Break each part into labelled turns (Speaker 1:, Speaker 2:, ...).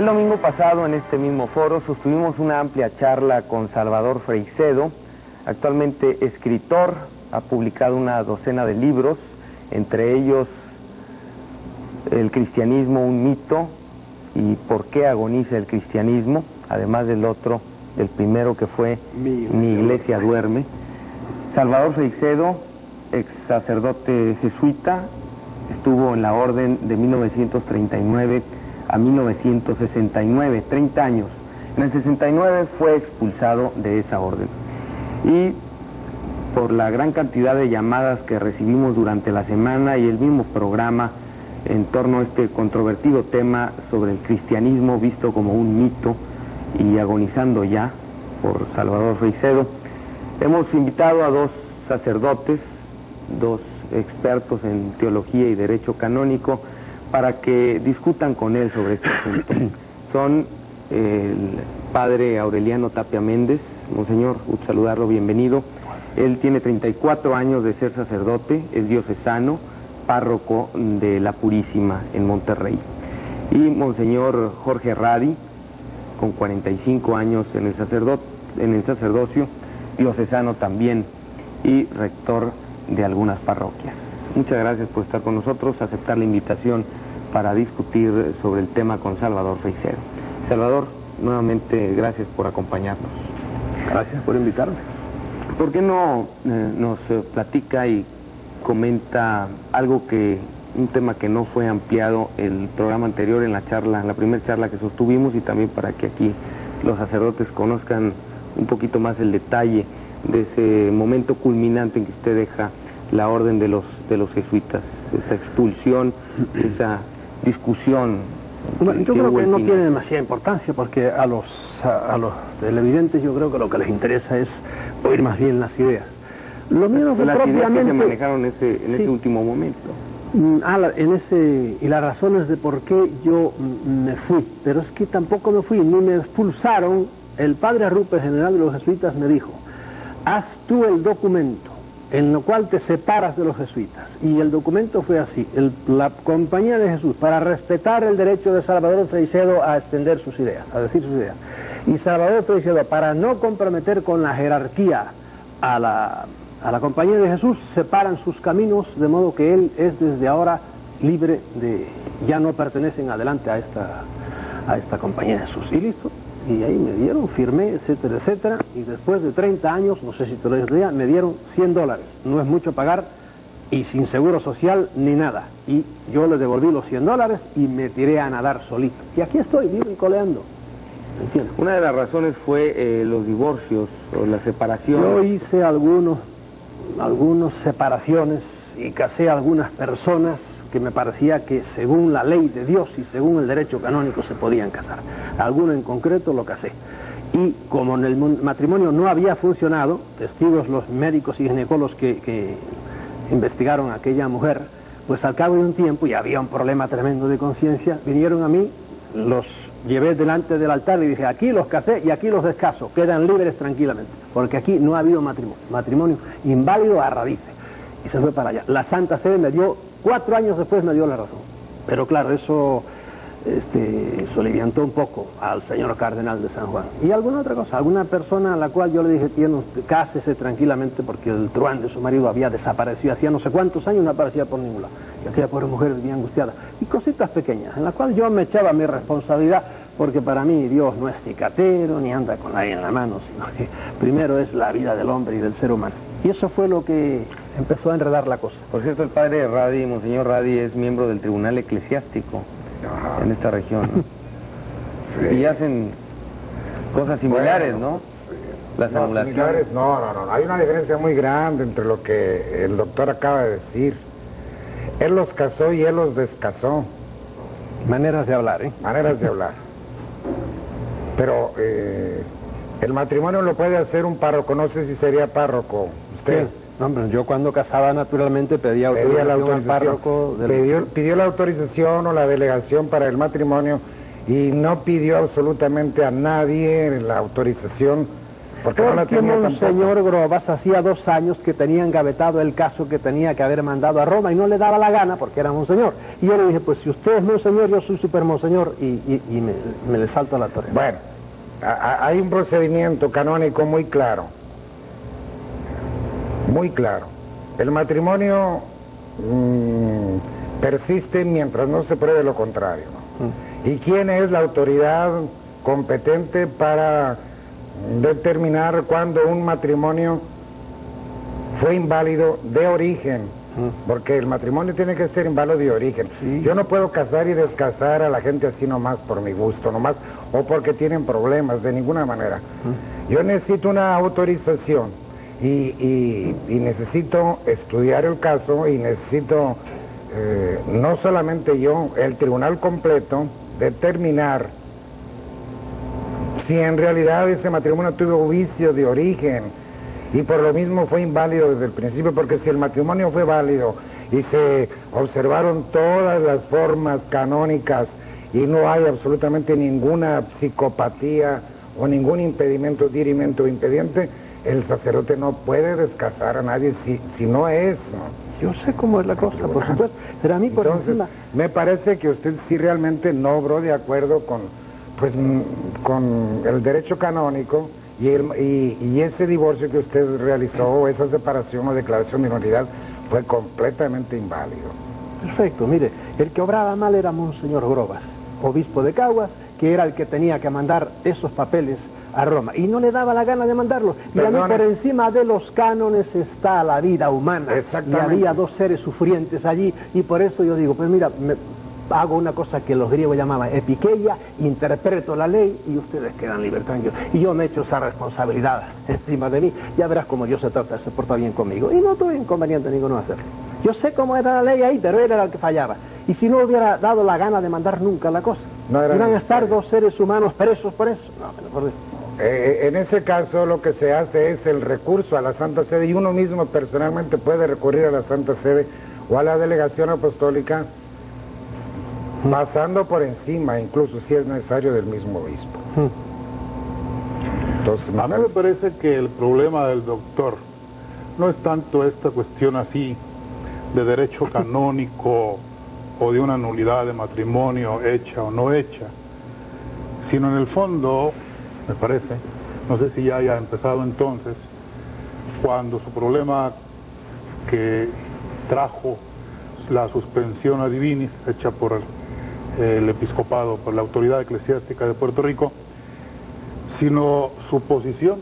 Speaker 1: El domingo pasado, en este mismo foro, sostuvimos una amplia charla con Salvador Freixedo, actualmente escritor, ha publicado una docena de libros, entre ellos El cristianismo, un mito, y ¿Por qué agoniza el cristianismo?, además del otro, el primero que fue Mi iglesia duerme. Salvador Freixedo, ex sacerdote jesuita, estuvo en la orden de 1939 a 1969, 30 años. En el 69 fue expulsado de esa orden. Y por la gran cantidad de llamadas que recibimos durante la semana y el mismo programa en torno a este controvertido tema sobre el cristianismo visto como un mito y agonizando ya por Salvador Freixedo, hemos invitado a dos sacerdotes, dos expertos en teología y derecho canónico, para que discutan con él sobre este asunto. Son el padre Aureliano Tapia Méndez. Monseñor, gusto saludarlo, bienvenido. Él tiene 34 años de ser sacerdote, es diocesano, párroco de la Purísima en Monterrey. Y Monseñor Jorge Radi, con 45 años en el sacerdocio, diocesano también y rector de algunas parroquias. Muchas gracias por estar con nosotros, aceptar la invitación para discutir sobre el tema con Salvador Freixedo. Salvador, nuevamente gracias por acompañarnos.
Speaker 2: Gracias por invitarme.
Speaker 1: ¿Por qué no nos platica y comenta algo un tema que no fue ampliado el programa anterior en la primera charla que sostuvimos, y también para que aquí los sacerdotes conozcan un poquito más el detalle de ese momento culminante en que usted deja la orden de los jesuitas, esa expulsión, esa discusión?
Speaker 2: Bueno, yo creo que no tiene demasiada importancia, porque a los televidentes yo creo que lo que les interesa es oír más bien las ideas. Lo mío no fue
Speaker 1: las
Speaker 2: propiamente...
Speaker 1: ideas que se manejaron en ese último momento.
Speaker 2: Y las razones de por qué yo me fui, pero es que tampoco me fui, ni me expulsaron. El padre Arrupe, general de los jesuitas, me dijo: haz tú el documento en lo cual te separas de los jesuitas. Y el documento fue así: la Compañía de Jesús, para respetar el derecho de Salvador Freixedo a extender sus ideas, a decir sus ideas. Y Salvador Freixedo, para no comprometer con la jerarquía a la Compañía de Jesús, separan sus caminos, de modo que él es desde ahora libre de... ya no pertenecen adelante a esta Compañía de Jesús. Y listo. Y ahí me dieron, firmé, etcétera, etcétera, y después de 30 años, no sé si te lo dije, me dieron $100. No es mucho pagar, y sin seguro social ni nada. Y yo le devolví los $100 y me tiré a nadar solito. Y aquí estoy, vivo y coleando. ¿Entiendes?
Speaker 1: Una de las razones fue los divorcios o la separación.
Speaker 2: Yo hice algunas separaciones y casé a algunas personas que me parecía que según la ley de Dios y según el derecho canónico se podían casar. Alguno en concreto lo casé. Y como en el matrimonio no había funcionado, testigos los médicos y ginecólogos que investigaron a aquella mujer, pues al cabo de un tiempo, y había un problema tremendo de conciencia, vinieron a mí, los llevé delante del altar y dije: aquí los casé y aquí los descaso, quedan libres tranquilamente, porque aquí no ha habido matrimonio inválido a raíces. Y se fue para allá. La Santa Sede me dio, 4 años después me dio la razón. Pero claro, eso soliviantó un poco al señor cardenal de San Juan. Y alguna otra cosa, alguna persona a la cual yo le dije: cásese tranquilamente, porque el truán de su marido había desaparecido, hacía no sé cuántos años no aparecía por ningún lado. Y aquella pobre mujer vivía angustiada. Y cositas pequeñas, en las cuales yo me echaba mi responsabilidad, porque para mí Dios no es cicatero, ni anda con nadie en la mano, sino que primero es la vida del hombre y del ser humano. Y eso fue lo que empezó a enredar la cosa.
Speaker 1: Por cierto, el padre Radi, Monseñor Radi, es miembro del Tribunal Eclesiástico en esta región, ¿no? Sí. Y hacen cosas similares, bueno, ¿no? Sí. Las
Speaker 3: anulaciones. No, hay una diferencia muy grande entre lo que el doctor acaba de decir. Él los casó y él los descasó.
Speaker 2: Maneras de hablar, ¿eh?
Speaker 3: Maneras de hablar. Pero el matrimonio lo puede hacer un párroco, no sé si sería párroco usted.
Speaker 2: Sí. No, hombre, yo cuando casaba naturalmente pedía autorización al párroco.
Speaker 3: Pidió la autorización o la delegación para el matrimonio y no pidió absolutamente a nadie la autorización Porque no la
Speaker 2: Porque
Speaker 3: tenía
Speaker 2: Monseñor
Speaker 3: tampoco.
Speaker 2: Grobas hacía 2 años que tenía engavetado el caso que tenía que haber mandado a Roma y no le daba la gana porque era Monseñor. Y yo le dije, pues si usted es Monseñor, yo soy super Monseñor, y me le salto a la torre.
Speaker 3: Bueno, hay un procedimiento canónico muy claro. Muy claro. El matrimonio persiste mientras no se pruebe lo contrario, ¿no? ¿Y quién es la autoridad competente para determinar cuándo un matrimonio fue inválido de origen? Porque el matrimonio tiene que ser inválido de origen.
Speaker 2: Sí.
Speaker 3: Yo no puedo casar y descasar a la gente así nomás por mi gusto, nomás, o porque tienen problemas, de ninguna manera. Yo necesito una autorización y necesito estudiar el caso y necesito, no solamente yo, el tribunal completo, determinar si en realidad ese matrimonio tuvo vicio de origen y por lo mismo fue inválido desde el principio, porque si el matrimonio fue válido y se observaron todas las formas canónicas y no hay absolutamente ninguna psicopatía o ningún impedimento, dirimento o impediente, el sacerdote no puede descasar a nadie si no es.
Speaker 2: Yo sé cómo es la cosa, por supuesto, pero a mí por
Speaker 3: Entonces,
Speaker 2: encima...
Speaker 3: me parece que usted sí realmente no obró de acuerdo con el derecho canónico y ese divorcio que usted realizó, esa separación o declaración de nulidad, fue completamente inválido.
Speaker 2: Perfecto, mire, el que obraba mal era Monseñor Grobas, obispo de Caguas, que era el que tenía que mandar esos papeles a Roma, y no le daba la gana de mandarlo. Y a mí por encima de los cánones está la vida humana.
Speaker 3: Exactamente.
Speaker 2: Y había 2 seres sufrientes allí, y por eso yo digo, pues mira, hago una cosa que los griegos llamaban epiqueia, interpreto la ley y ustedes quedan libres, tranquilos. Y yo me echo esa responsabilidad encima de mí. Ya verás cómo Dios se porta bien conmigo. Y no tuve inconveniente ninguno de hacerlo. Yo sé cómo era la ley ahí, pero él era el que fallaba. Y si no hubiera dado la gana de mandar nunca la cosa,
Speaker 3: no era
Speaker 2: iban a estar 2 seres humanos presos por eso. No, por Dios.
Speaker 3: En ese caso lo que se hace es el recurso a la Santa Sede, y uno mismo personalmente puede recurrir a la Santa Sede o a la delegación apostólica, pasando por encima, incluso si es necesario, del mismo obispo. Entonces,
Speaker 4: a mí me parece que el problema del doctor no es tanto esta cuestión así de derecho canónico o de una nulidad de matrimonio hecha o no hecha, sino en el fondo, me parece, no sé si ya haya empezado entonces, cuando su problema que trajo la suspensión a divinis hecha por el episcopado, por la autoridad eclesiástica de Puerto Rico, sino su posición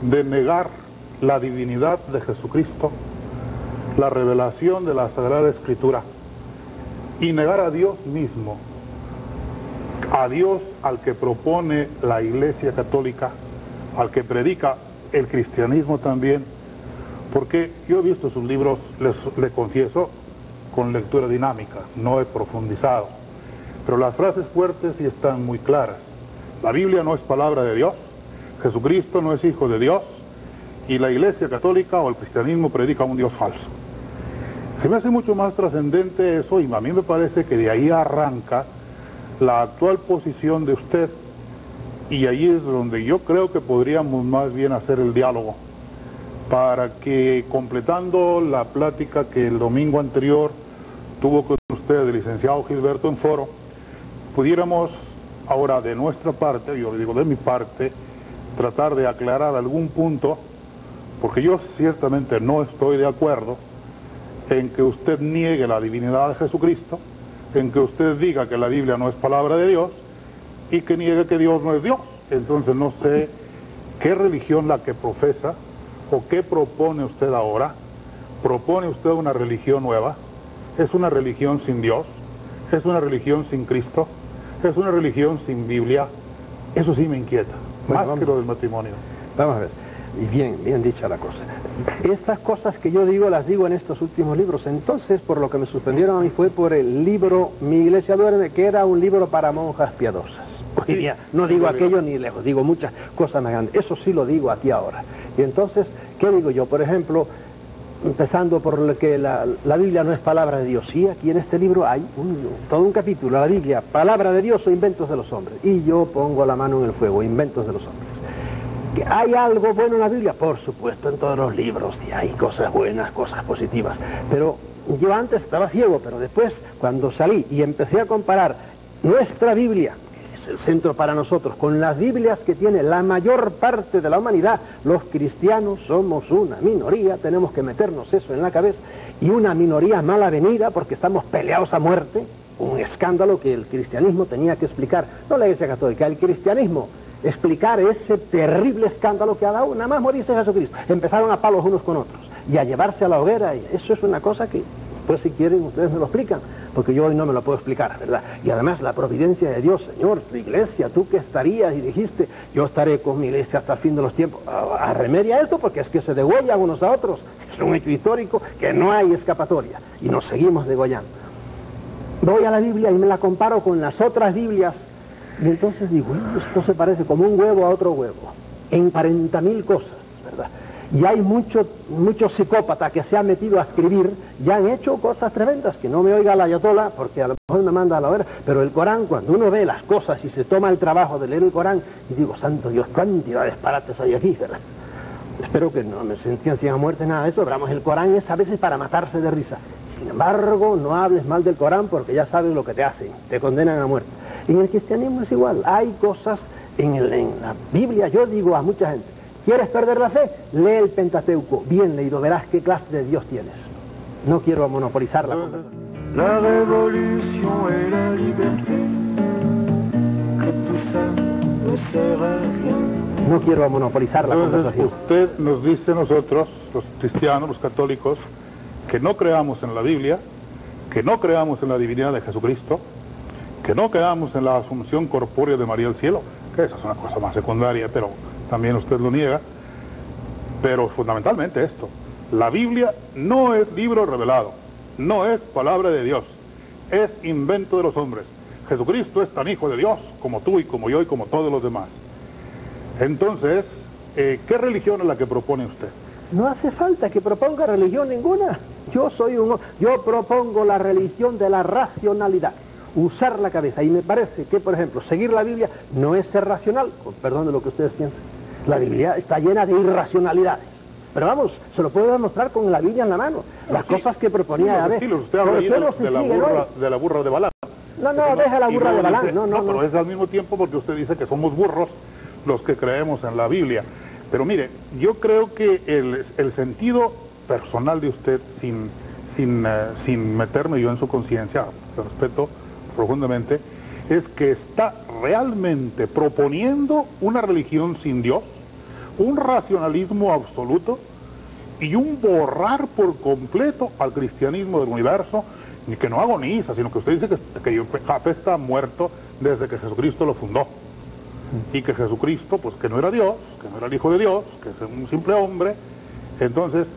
Speaker 4: de negar la divinidad de Jesucristo, la revelación de la Sagrada Escritura, y negar a Dios mismo, a Dios al que propone la Iglesia Católica, al que predica el cristianismo también, porque yo he visto sus libros, le confieso, con lectura dinámica, no he profundizado, pero las frases fuertes sí están muy claras. La Biblia no es palabra de Dios, Jesucristo no es hijo de Dios, y la Iglesia Católica o el cristianismo predica un Dios falso. Se me hace mucho más trascendente eso, y a mí me parece que de ahí arranca la actual posición de usted, y ahí es donde yo creo que podríamos más bien hacer el diálogo, para que, completando la plática que el domingo anterior tuvo con usted el licenciado Gilberto en foro, pudiéramos ahora de nuestra parte, yo digo de mi parte, tratar de aclarar algún punto, porque yo ciertamente no estoy de acuerdo en que usted niegue la divinidad de Jesucristo, en que usted diga que la Biblia no es palabra de Dios y que niegue que Dios no es Dios. Entonces no sé qué religión la que profesa o qué propone usted ahora. ¿Propone usted una religión nueva? ¿Es una religión sin Dios? ¿Es una religión sin Cristo? ¿Es una religión sin Biblia? Eso sí me inquieta, más que lo del matrimonio.
Speaker 2: Vamos a ver, y bien dicha la cosa. Estas cosas que yo digo, las digo en estos últimos libros. Entonces, por lo que me suspendieron a mí fue por el libro Mi Iglesia Duerme, que era un libro para monjas piadosas. Hoy día no digo aquello ni lejos, digo muchas cosas más grandes. Eso sí lo digo aquí ahora. Y entonces, ¿qué digo yo? Por ejemplo, empezando por lo que la Biblia no es palabra de Dios. Sí, aquí en este libro hay todo un capítulo, la Biblia, palabra de Dios o inventos de los hombres. Y yo pongo la mano en el fuego, inventos de los hombres. ¿Que hay algo bueno en la Biblia? Por supuesto, en todos los libros y hay cosas buenas, cosas positivas. Pero yo antes estaba ciego, pero después, cuando salí y empecé a comparar nuestra Biblia, que es el centro para nosotros, con las Biblias que tiene la mayor parte de la humanidad, los cristianos somos una minoría, tenemos que meternos eso en la cabeza, y una minoría mal avenida porque estamos peleados a muerte, un escándalo que el cristianismo tenía que explicar, no la Iglesia Católica, el cristianismo, explicar ese terrible escándalo que ha dado nada más morirse Jesucristo. Empezaron a palos unos con otros y a llevarse a la hoguera, y eso es una cosa que, pues si quieren ustedes me lo explican, porque yo hoy no me lo puedo explicar, ¿verdad? Y además la providencia de Dios, Señor, tu iglesia, tú que estarías y dijiste, yo estaré con mi iglesia hasta el fin de los tiempos, remedia esto porque es que se degüellan unos a otros, es un hecho histórico que no hay escapatoria y nos seguimos degollando. Voy a la Biblia y me la comparo con las otras Biblias. Y entonces digo, esto se parece como un huevo a otro huevo, en 40.000 cosas, ¿verdad? Y hay muchos psicópatas que se han metido a escribir y han hecho cosas tremendas, que no me oiga la ayatollah, porque a lo mejor me manda a la hoguera, pero el Corán, cuando uno ve las cosas y se toma el trabajo de leer el Corán, y digo, santo Dios, cantidad de disparates hay aquí, ¿verdad? Espero que no me sentencien a muerte, nada de eso, pero vamos, el Corán es a veces para matarse de risa. Sin embargo, no hables mal del Corán porque ya sabes lo que te hacen, te condenan a muerte. En el cristianismo es igual, hay cosas en la Biblia, yo digo a mucha gente, ¿quieres perder la fe? Lee el Pentateuco, bien leído, verás qué clase de Dios tienes. No quiero monopolizar la conversación.
Speaker 5: La révolution et la liberté, que tout ça ne sert à rien.
Speaker 2: No quiero monopolizar la conversación.
Speaker 4: Usted nos dice nosotros, los cristianos, los católicos, que no creamos en la Biblia, que no creamos en la divinidad de Jesucristo, que no creamos en la asunción corpórea de María al cielo, que esa es una cosa más secundaria, pero también usted lo niega. Pero fundamentalmente esto, la Biblia no es libro revelado, no es palabra de Dios, es invento de los hombres. Jesucristo es tan hijo de Dios como tú y como yo y como todos los demás. Entonces, ¿qué religión es la que propone usted?
Speaker 2: No hace falta que proponga religión ninguna. Yo propongo la religión de la racionalidad, usar la cabeza, y me parece que, por ejemplo, seguir la Biblia no es ser racional, con perdón de lo que ustedes piensen. La Biblia está llena de irracionalidades, pero vamos, se lo puedo demostrar con la Biblia en la mano, las cosas que proponía
Speaker 4: usted habla ahí de la burra de Balaam.
Speaker 2: No, deja la burra de Balaam, no.
Speaker 4: Pero es al mismo tiempo porque usted dice que somos burros los que creemos en la Biblia. Pero mire, yo creo que el sentido personal de usted, sin meterme yo en su conciencia, lo respeto profundamente, es que está realmente proponiendo una religión sin Dios, un racionalismo absoluto y un borrar por completo al cristianismo del universo, y que no agoniza, sino que usted dice que Jafé está muerto desde que Jesucristo lo fundó, y que Jesucristo, pues que no era Dios, que no era el Hijo de Dios, que es un simple hombre. Entonces,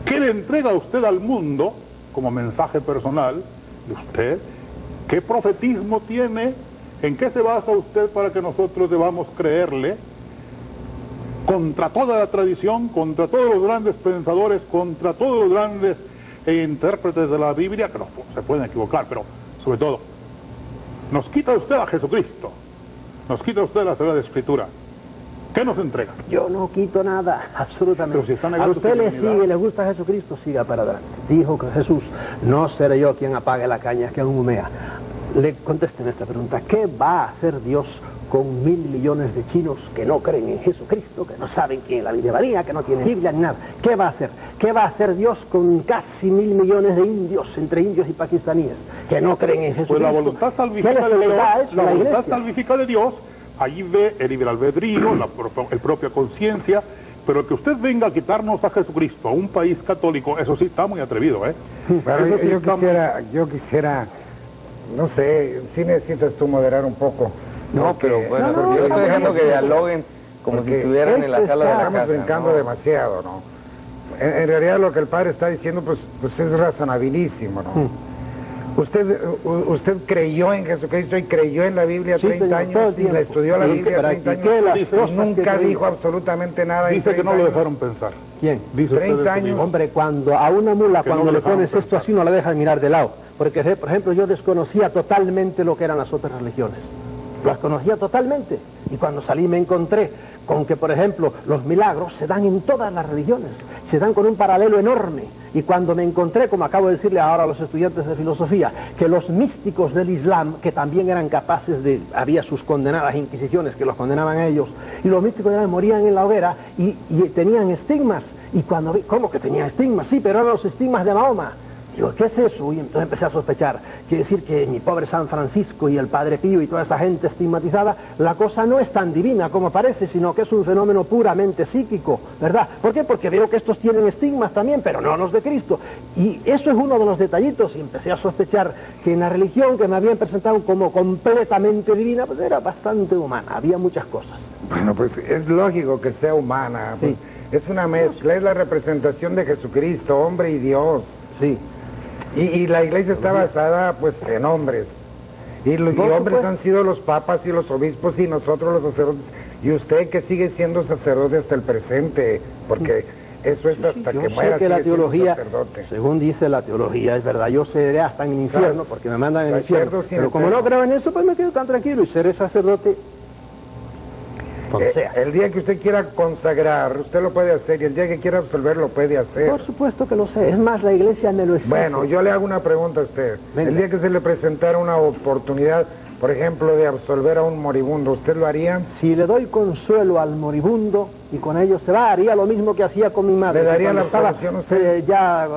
Speaker 4: ¿qué le entrega usted al mundo como mensaje personal de usted? ¿Qué profetismo tiene? ¿En qué se basa usted para que nosotros debamos creerle? Contra toda la tradición, contra todos los grandes pensadores, contra todos los grandes intérpretes de la Biblia, que no se pueden equivocar, pero sobre todo, nos quita usted a Jesucristo, nos quita usted la Sagrada Escritura. ¿Qué nos entrega?
Speaker 2: Yo no quito nada, absolutamente.
Speaker 4: Pero si está
Speaker 2: a
Speaker 4: negando
Speaker 2: usted
Speaker 4: su
Speaker 2: le
Speaker 4: divinidad.
Speaker 2: sigue, le gusta Jesucristo, siga para adelante. Dijo que Jesús, no seré yo quien apague la caña que aún humea. Le contesten esta pregunta, ¿qué va a hacer Dios con 1.000 millones de chinos que no creen en Jesucristo, que no saben quién es la Virgen María, que no tienen Biblia ni nada? ¿Qué va a hacer? ¿Qué va a hacer Dios con casi 1.000 millones de indios, entre indios y pakistaníes, que no creen en Jesucristo?
Speaker 4: Pues la voluntad salvífica de Dios, la voluntad salvífica de Dios, allí ve el libre albedrío, el propia conciencia, pero que usted venga a quitarnos a Jesucristo, a un país católico, eso sí está muy atrevido, ¿eh?
Speaker 3: Pero
Speaker 4: Eso sí
Speaker 3: yo quisiera, no sé, sí necesitas tú moderar un poco.
Speaker 1: No,
Speaker 3: porque-
Speaker 1: pero bueno,
Speaker 2: No,
Speaker 1: yo estoy dejando que
Speaker 3: porque-
Speaker 1: dialoguen como si
Speaker 3: porque
Speaker 1: estuvieran en la sala de la
Speaker 3: Estamos
Speaker 1: casa.
Speaker 3: brincando
Speaker 1: ¿no?
Speaker 3: demasiado, ¿no? En realidad lo que el padre está diciendo, pues es razonabilísimo, ¿no? Usted creyó en Jesucristo y creyó en la Biblia
Speaker 2: Sí,
Speaker 3: 30
Speaker 2: señor, todo el
Speaker 3: años y
Speaker 2: tiempo.
Speaker 3: la estudió la
Speaker 2: Sí,
Speaker 3: Biblia 30
Speaker 2: practiqué
Speaker 3: años
Speaker 2: las
Speaker 3: y
Speaker 2: cosas
Speaker 3: nunca
Speaker 2: que
Speaker 3: dijo
Speaker 2: dijo.
Speaker 3: absolutamente nada. en
Speaker 4: Dice que
Speaker 3: 30
Speaker 4: no lo
Speaker 3: años.
Speaker 4: dejaron pensar.
Speaker 2: ¿Quién?
Speaker 4: Dice usted
Speaker 3: 30
Speaker 4: eso
Speaker 3: años.
Speaker 4: mismo.
Speaker 2: Hombre, cuando a una mula,
Speaker 4: Que
Speaker 2: cuando
Speaker 4: no
Speaker 2: le
Speaker 4: dejaron
Speaker 2: pones esto
Speaker 4: pensar.
Speaker 2: así, no la dejas mirar de lado. Porque, por ejemplo, yo desconocía totalmente lo que eran las otras religiones. Las conocía totalmente. Y cuando salí me encontré con que, por ejemplo, los milagros se dan en todas las religiones, se dan con un paralelo enorme. Y cuando me encontré, como acabo de decirle ahora a los estudiantes de filosofía, que los místicos del Islam, que también eran capaces de, había sus condenadas inquisiciones que los condenaban a ellos, y los místicos del Islam morían en la hoguera y tenían estigmas. Y cuando vi, ¿cómo que tenían estigmas? Sí, pero eran los estigmas de Mahoma. Digo, ¿qué es eso? Y entonces empecé a sospechar. Quiere decir que mi pobre San Francisco y el Padre Pío y toda esa gente estigmatizada, la cosa no es tan divina como parece, sino que es un fenómeno puramente psíquico, ¿verdad? ¿Por qué? Porque veo que estos tienen estigmas también, pero no los de Cristo. Y eso es uno de los detallitos, y empecé a sospechar que en la religión que me habían presentado como completamente divina, pues era bastante humana, había muchas cosas.
Speaker 3: Bueno, pues es lógico que sea humana,
Speaker 2: Sí.
Speaker 3: pues es una mezcla, es la representación de Jesucristo, hombre y Dios.
Speaker 2: Sí.
Speaker 3: Y la iglesia está basada pues en hombres. Y hombres han sido los papas y los obispos y nosotros los sacerdotes. Y usted que sigue siendo sacerdote hasta el presente, porque eso es hasta que muera.
Speaker 2: Sé que la
Speaker 3: sigue siendo
Speaker 2: teología,
Speaker 3: sacerdote.
Speaker 2: según dice la teología, es verdad, yo seré hasta en el infierno, porque me mandan en el infierno.
Speaker 3: Sacerdote
Speaker 2: Pero como no creo en eso, pues me quedo tan tranquilo y seré sacerdote donde sea.
Speaker 3: El día que usted quiera consagrar, usted lo puede hacer, y el día que quiera absolver, lo puede hacer.
Speaker 2: Por supuesto que lo sé, es más, la iglesia me lo exige.
Speaker 3: Bueno, yo le hago una pregunta a usted.
Speaker 2: Venga.
Speaker 3: El día que se le presentara una oportunidad, por ejemplo, de absolver a un moribundo, ¿usted lo haría?
Speaker 2: Si le doy consuelo al moribundo y con ello se va, haría lo mismo que hacía con mi madre.
Speaker 3: ¿Le daría
Speaker 2: Cuando
Speaker 3: la
Speaker 2: estaba
Speaker 3: absolución a usted?
Speaker 2: ya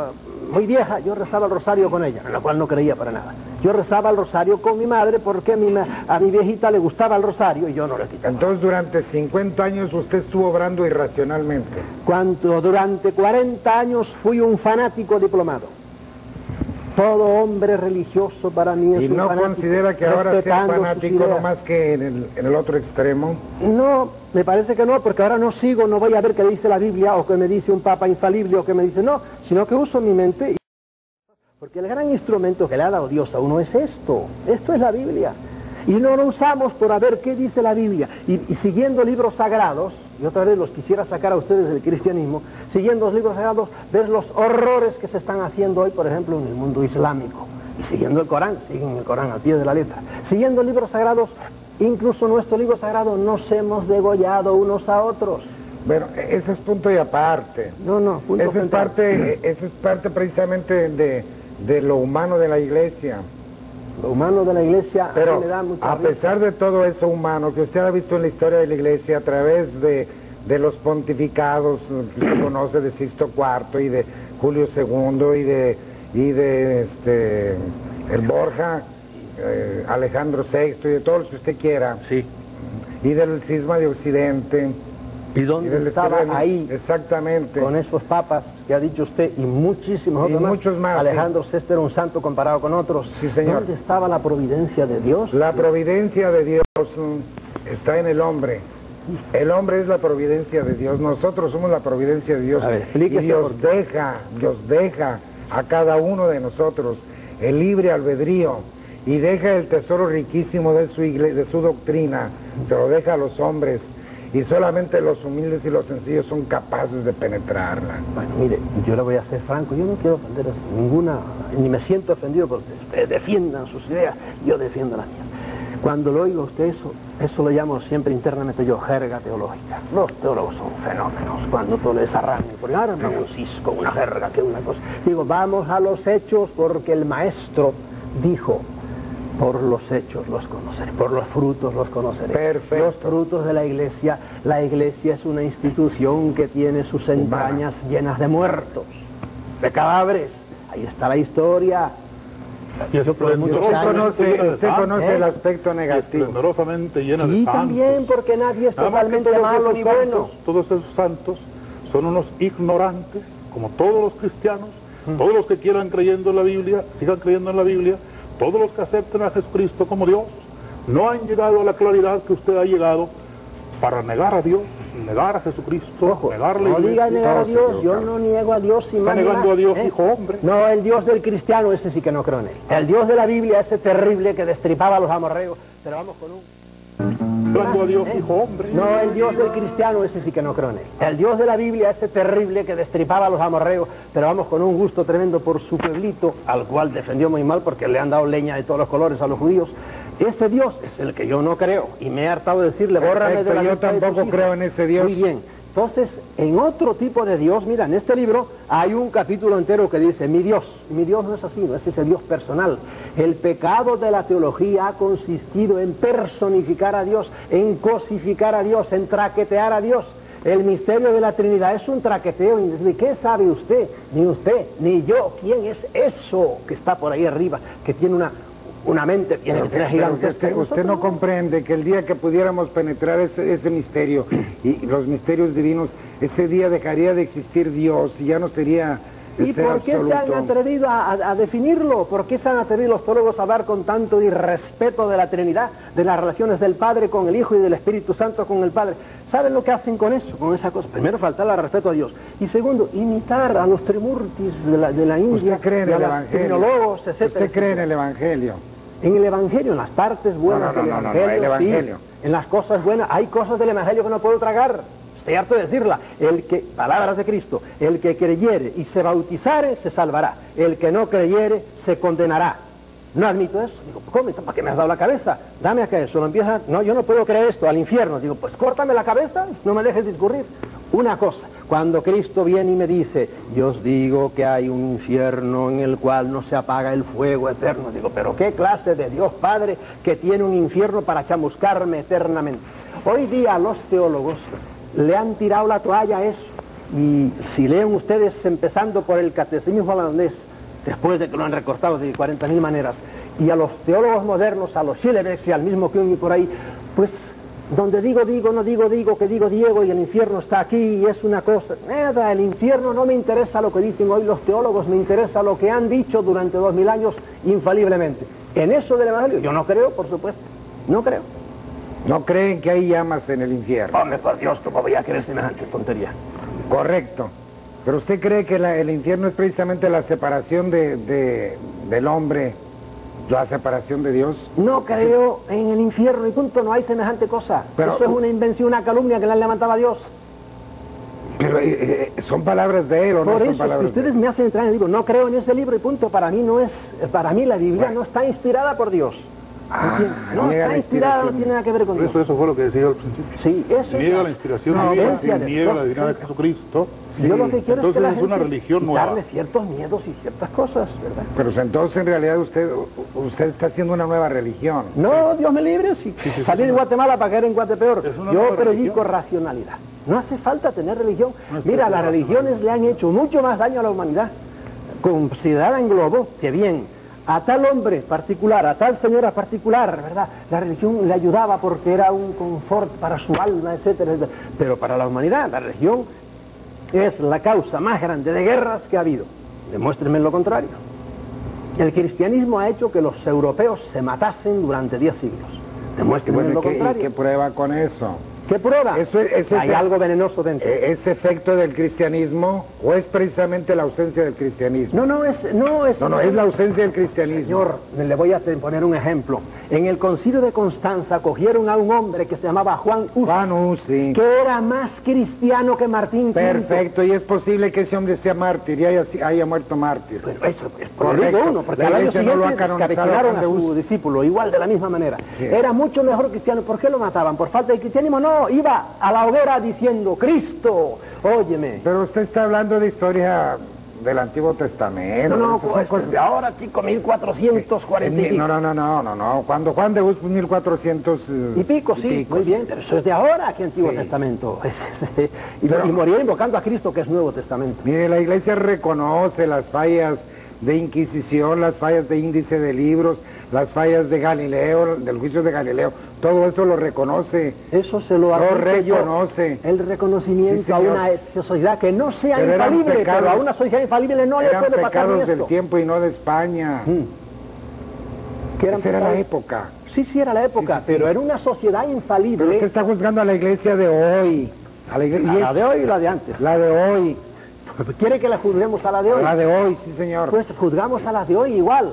Speaker 2: muy vieja, yo rezaba el rosario con ella, en la cual no creía para nada. Yo rezaba el rosario con mi madre porque a mi viejita le gustaba el rosario y yo no le quitaba.
Speaker 3: Entonces, durante 50 años usted estuvo obrando irracionalmente.
Speaker 2: Cuando durante 40 años fui un fanático diplomado. Todo hombre religioso para mí es
Speaker 3: ¿Y
Speaker 2: un
Speaker 3: no
Speaker 2: fanático,
Speaker 3: considera que ahora sea
Speaker 2: respetando sus
Speaker 3: fanático
Speaker 2: ideas.
Speaker 3: no más que en el otro extremo?
Speaker 2: No, me parece que no, porque ahora no sigo, no voy a ver qué dice la Biblia o qué me dice un papa infalible o qué me dice, no, sino que uso mi mente. Porque el gran instrumento que le ha dado Dios a uno es esto es la Biblia. Y no lo usamos por a ver qué dice la Biblia. Y siguiendo libros sagrados, y otra vez los quisiera sacar a ustedes del cristianismo, siguiendo los libros sagrados, ver los horrores que se están haciendo hoy, por ejemplo, en el mundo islámico. Y siguiendo el Corán, siguen el Corán al pie de la letra. Siguiendo libros sagrados, incluso nuestro libro sagrado, nos hemos degollado unos a otros.
Speaker 3: Bueno, ese es punto y aparte.
Speaker 2: No, punto
Speaker 3: Esa es
Speaker 2: central.
Speaker 3: parte precisamente de lo humano de la iglesia.
Speaker 2: Lo humano de la iglesia
Speaker 3: Pero
Speaker 2: a mí me da mucha
Speaker 3: a
Speaker 2: risa.
Speaker 3: pesar de todo eso humano que usted ha visto en la historia de la iglesia a través de los pontificados que usted conoce de Sixto IV y de Julio II y de el Borja, Alejandro VI y de todos los que usted quiera,
Speaker 2: Sí.
Speaker 3: y del cisma de Occidente,
Speaker 2: ¿Y
Speaker 3: y
Speaker 2: dónde
Speaker 3: del
Speaker 2: estaba
Speaker 3: externo-
Speaker 2: ahí
Speaker 3: exactamente,
Speaker 2: con esos papas que ha dicho usted y muchísimos
Speaker 3: Y
Speaker 2: otros
Speaker 3: muchos más,
Speaker 2: Alejandro VI era un santo comparado con otros.
Speaker 3: Sí, señor.
Speaker 2: ¿Dónde estaba la providencia de Dios?
Speaker 3: la providencia de Dios está en el hombre. El hombre es la providencia de Dios, nosotros somos la providencia de Dios.
Speaker 2: A ver,
Speaker 3: Y
Speaker 2: explíquese
Speaker 3: Dios
Speaker 2: por
Speaker 3: deja a cada uno de nosotros el libre albedrío y deja el tesoro riquísimo de su doctrina, se lo deja a los hombres, y solamente los humildes y los sencillos son capaces de penetrarla.
Speaker 2: Bueno, mire, yo le voy a ser franco, yo no quiero ofender a ninguna, ni me siento ofendido porque ustedes defiendan sus ideas, yo defiendo las mías. Cuando lo oigo a usted eso lo llamo siempre internamente yo jerga teológica. Los teólogos son fenómenos, cuando todo les arranca, porque ahora un cisco, una jerga, que una cosa. Digo, vamos a los hechos porque el maestro dijo, por los hechos los conoceré, por los frutos los conoceré.
Speaker 3: Perfecto.
Speaker 2: Los frutos de la iglesia es una institución que tiene sus entrañas llenas de muertos, de cadáveres. Ahí está la historia. Yo por muchos años-
Speaker 3: Usted conoce el aspecto negativo.
Speaker 4: Esplendorosamente llena de
Speaker 2: Sí,
Speaker 4: santos.
Speaker 2: también, porque nadie es
Speaker 4: Nada más que
Speaker 2: totalmente
Speaker 4: todos
Speaker 2: malo
Speaker 4: esos
Speaker 2: ni bueno.
Speaker 4: santos, todos esos santos son unos ignorantes, como todos los cristianos, todos los que quieran creyendo en la Biblia, sigan creyendo en la Biblia, todos los que acepten a Jesucristo como Dios, no han llegado a la claridad que usted ha llegado para negar a Dios, negar a Jesucristo,
Speaker 2: Ojo,
Speaker 4: negar la
Speaker 2: no
Speaker 4: iglesia.
Speaker 2: diga negar a
Speaker 3: todos se
Speaker 2: Dios, yo
Speaker 3: equivocaron.
Speaker 2: no niego a Dios sin
Speaker 4: Está
Speaker 2: más ni
Speaker 4: negando
Speaker 2: más,
Speaker 4: a Dios,
Speaker 2: ¿eh?
Speaker 4: hijo hombre.
Speaker 2: No, el Dios del cristiano, ese sí que no creo en él. El Dios de la Biblia, ese terrible que destripaba a los amorreos, pero vamos con un...
Speaker 4: Negando a Dios, hijo hombre.
Speaker 2: No, el Dios del cristiano, ese sí que no creo en él. El Dios de la Biblia, ese terrible que destripaba a los amorreos, pero vamos con un gusto tremendo por su pueblito, al cual defendió muy mal porque le han dado leña de todos los colores a los judíos, Ese Dios es el que yo no creo, y me he hartado de decirle, bórrame de la
Speaker 3: yo
Speaker 2: lista de
Speaker 3: tampoco
Speaker 2: tus hijos.
Speaker 3: creo en ese Dios.
Speaker 2: Muy bien. Entonces, en otro tipo de Dios, mira, en este libro hay un capítulo entero que dice, mi Dios no es así, no es ese Dios personal. El pecado de la teología ha consistido en personificar a Dios, en cosificar a Dios, en traquetear a Dios. El misterio de la Trinidad es un traqueteo. ¿De qué sabe usted? Ni yo. ¿Quién es eso que está por ahí arriba, que tiene una mente, tiene que tener gigantesca?
Speaker 3: Usted no comprende que el día que pudiéramos penetrar ese misterio y los misterios divinos, ese día dejaría de existir Dios y ya no sería el
Speaker 2: ¿Y
Speaker 3: ser
Speaker 2: por qué se han
Speaker 3: absoluto.
Speaker 2: atrevido a definirlo? ¿Por qué se han atrevido los teólogos a hablar con tanto irrespeto de la Trinidad, de las relaciones del Padre con el Hijo y del Espíritu Santo con el Padre? ¿Saben lo que hacen con eso, con esa cosa? Primero, faltarle al respeto a Dios. Y segundo, imitar a los trimurtis de la India,
Speaker 3: ¿Usted cree en
Speaker 2: y a
Speaker 3: el
Speaker 2: los
Speaker 3: Evangelio?
Speaker 2: trimologos, etcétera.
Speaker 3: ¿Usted cree en
Speaker 2: etcétera.
Speaker 3: el Evangelio?
Speaker 2: En el Evangelio, en las partes buenas
Speaker 3: No,
Speaker 2: del Evangelio,
Speaker 3: el Evangelio.
Speaker 2: sí. En las cosas buenas, hay cosas del Evangelio que no puedo tragar. Estoy harto de decirla. Palabras de Cristo, el que creyere y se bautizare, se salvará. El que no creyere, se condenará. No admito eso. Digo, ¿cómo? ¿Para qué me has dado la cabeza? Dame acá eso. No, yo no puedo creer esto, al infierno. Digo, pues córtame la cabeza, no me dejes discurrir. Una cosa, cuando Cristo viene y me dice, yo os digo que hay un infierno en el cual no se apaga el fuego eterno. Digo, pero ¿qué clase de Dios Padre que tiene un infierno para chamuscarme eternamente? Hoy día los teólogos le han tirado la toalla a eso. Y si leen ustedes, empezando por el catecismo holandés, después de que lo han recortado de 40.000 maneras, y a los teólogos modernos, a los Schillebeck y al mismo Kuhn y por ahí, pues donde digo, no digo, que digo Diego y el infierno está aquí y es una cosa. Nada, el infierno no me interesa lo que dicen hoy los teólogos, me interesa lo que han dicho durante 2000 años infaliblemente. En eso del Evangelio yo no creo, por supuesto, no creo.
Speaker 3: ¿No creen que hay llamas en el infierno?
Speaker 2: Hombre, por Dios, ¿cómo voy a creer semejante tontería?
Speaker 3: Correcto. Pero usted cree que el infierno es precisamente la separación del hombre, la separación de Dios.
Speaker 2: No creo en el infierno y punto, no hay semejante cosa.
Speaker 3: Pero,
Speaker 2: eso es una invención, una calumnia que le han levantado a Dios.
Speaker 3: Pero son palabras de él o no
Speaker 2: Por
Speaker 3: son
Speaker 2: eso es que
Speaker 3: palabras de
Speaker 2: ustedes
Speaker 3: él.
Speaker 2: me hacen entrar y digo, no creo en ese libro y punto. Para mí la Biblia no está inspirada por Dios. No
Speaker 3: niega
Speaker 2: está
Speaker 3: la
Speaker 2: inspirada, no
Speaker 3: inspiración.
Speaker 2: tiene nada que ver con
Speaker 4: Por
Speaker 2: Dios.
Speaker 4: eso fue lo que decía al principio.
Speaker 2: Sí, eso
Speaker 4: Niega
Speaker 2: es
Speaker 4: la inspiración
Speaker 2: la
Speaker 4: divina,
Speaker 2: esencia de
Speaker 4: niega la
Speaker 2: Dios.
Speaker 4: divinidad de Jesucristo.
Speaker 2: Yo lo que quiero es que
Speaker 4: Entonces
Speaker 2: la
Speaker 4: es una
Speaker 2: gente
Speaker 4: religión nueva.
Speaker 2: quitarle ciertos miedos y ciertas cosas, ¿verdad?
Speaker 3: Pero entonces en realidad usted está haciendo una nueva religión.
Speaker 2: No, Dios me libre, si salí de Guatemala para caer en Guatepeor.
Speaker 4: Es una
Speaker 2: Yo
Speaker 4: nueva
Speaker 2: predico
Speaker 4: religión.
Speaker 2: racionalidad. No hace falta tener religión.
Speaker 4: No es
Speaker 2: Mira,
Speaker 4: que
Speaker 2: las
Speaker 4: sea
Speaker 2: religiones le han hecho mucho más daño a la humanidad. Considerada en globo, que bien, a tal hombre particular, a tal señora particular, ¿verdad? La religión le ayudaba porque era un confort para su alma, etcétera, etcétera. Pero para la humanidad, la religión es la causa más grande de guerras que ha habido. Demuéstrenme lo contrario. El cristianismo ha hecho que los europeos se matasen durante 10 siglos. Demuéstrenme
Speaker 3: Bueno,
Speaker 2: lo contrario.
Speaker 3: ¿qué prueba con eso?
Speaker 2: ¿Qué prueba?
Speaker 3: Eso
Speaker 2: Hay algo venenoso dentro.
Speaker 3: ¿Es efecto del cristianismo o es precisamente la ausencia del cristianismo?
Speaker 2: No, es
Speaker 3: Es la ausencia del cristianismo.
Speaker 2: Señor, le voy a poner un ejemplo. En el concilio de Constanza cogieron a un hombre que se llamaba Juan Hus,
Speaker 3: Juan Hus, sí.
Speaker 2: que era más cristiano que Martín V.
Speaker 3: Perfecto, y es posible que ese hombre sea mártir y haya muerto mártir.
Speaker 2: Pero eso es por
Speaker 3: Correcto.
Speaker 2: digo uno, porque
Speaker 3: La
Speaker 2: al año
Speaker 3: iglesia no lo ha
Speaker 2: siguiente
Speaker 3: canonizado
Speaker 2: descabecearon
Speaker 3: Juan
Speaker 2: a
Speaker 3: de
Speaker 2: su
Speaker 3: Hus.
Speaker 2: discípulo, igual de la misma manera.
Speaker 3: Sí.
Speaker 2: Era mucho mejor cristiano. ¿Por qué lo mataban? ¿Por falta de cristianismo? No, iba a la hoguera diciendo, Cristo, óyeme.
Speaker 3: Pero usted está hablando de historia del Antiguo Testamento.
Speaker 2: No,
Speaker 3: esas son
Speaker 2: pues
Speaker 3: cosas-
Speaker 2: de ahora, chico, 1440 y pico.
Speaker 3: No. Cuando Juan de Hus, 1400
Speaker 2: Y pico, sí, muy bien, pero eso es de ahora, que Antiguo
Speaker 3: Sí.
Speaker 2: Testamento. Y moría invocando a Cristo, que es Nuevo Testamento.
Speaker 3: Mire, la iglesia reconoce las fallas de Inquisición, las fallas de índice de libros, las fallas de Galileo, del juicio de Galileo, todo eso lo reconoce.
Speaker 2: Eso se lo
Speaker 3: Lo
Speaker 2: admito yo.
Speaker 3: reconoce.
Speaker 2: El reconocimiento
Speaker 3: Sí,
Speaker 2: a
Speaker 3: señor.
Speaker 2: una sociedad que no sea
Speaker 3: Pero eran
Speaker 2: infalible,
Speaker 3: pecados.
Speaker 2: pero a una sociedad infalible no le
Speaker 3: Eran
Speaker 2: puede pasar
Speaker 3: pecados
Speaker 2: ni
Speaker 3: del
Speaker 2: esto.
Speaker 3: tiempo y no de España.
Speaker 2: Que eran
Speaker 3: Esa era la
Speaker 2: pecados.
Speaker 3: época.
Speaker 2: Sí, era la época,
Speaker 3: Sí, sí, sí.
Speaker 2: pero era una sociedad
Speaker 3: Pero
Speaker 2: infalible.
Speaker 3: usted está juzgando a la iglesia de hoy. A la iglesia,
Speaker 2: La de hoy y la de antes.
Speaker 3: la de hoy.
Speaker 2: ¿Quiere que la juzguemos a la de hoy?
Speaker 3: La de hoy, sí señor.
Speaker 2: Pues juzgamos a la de hoy igual.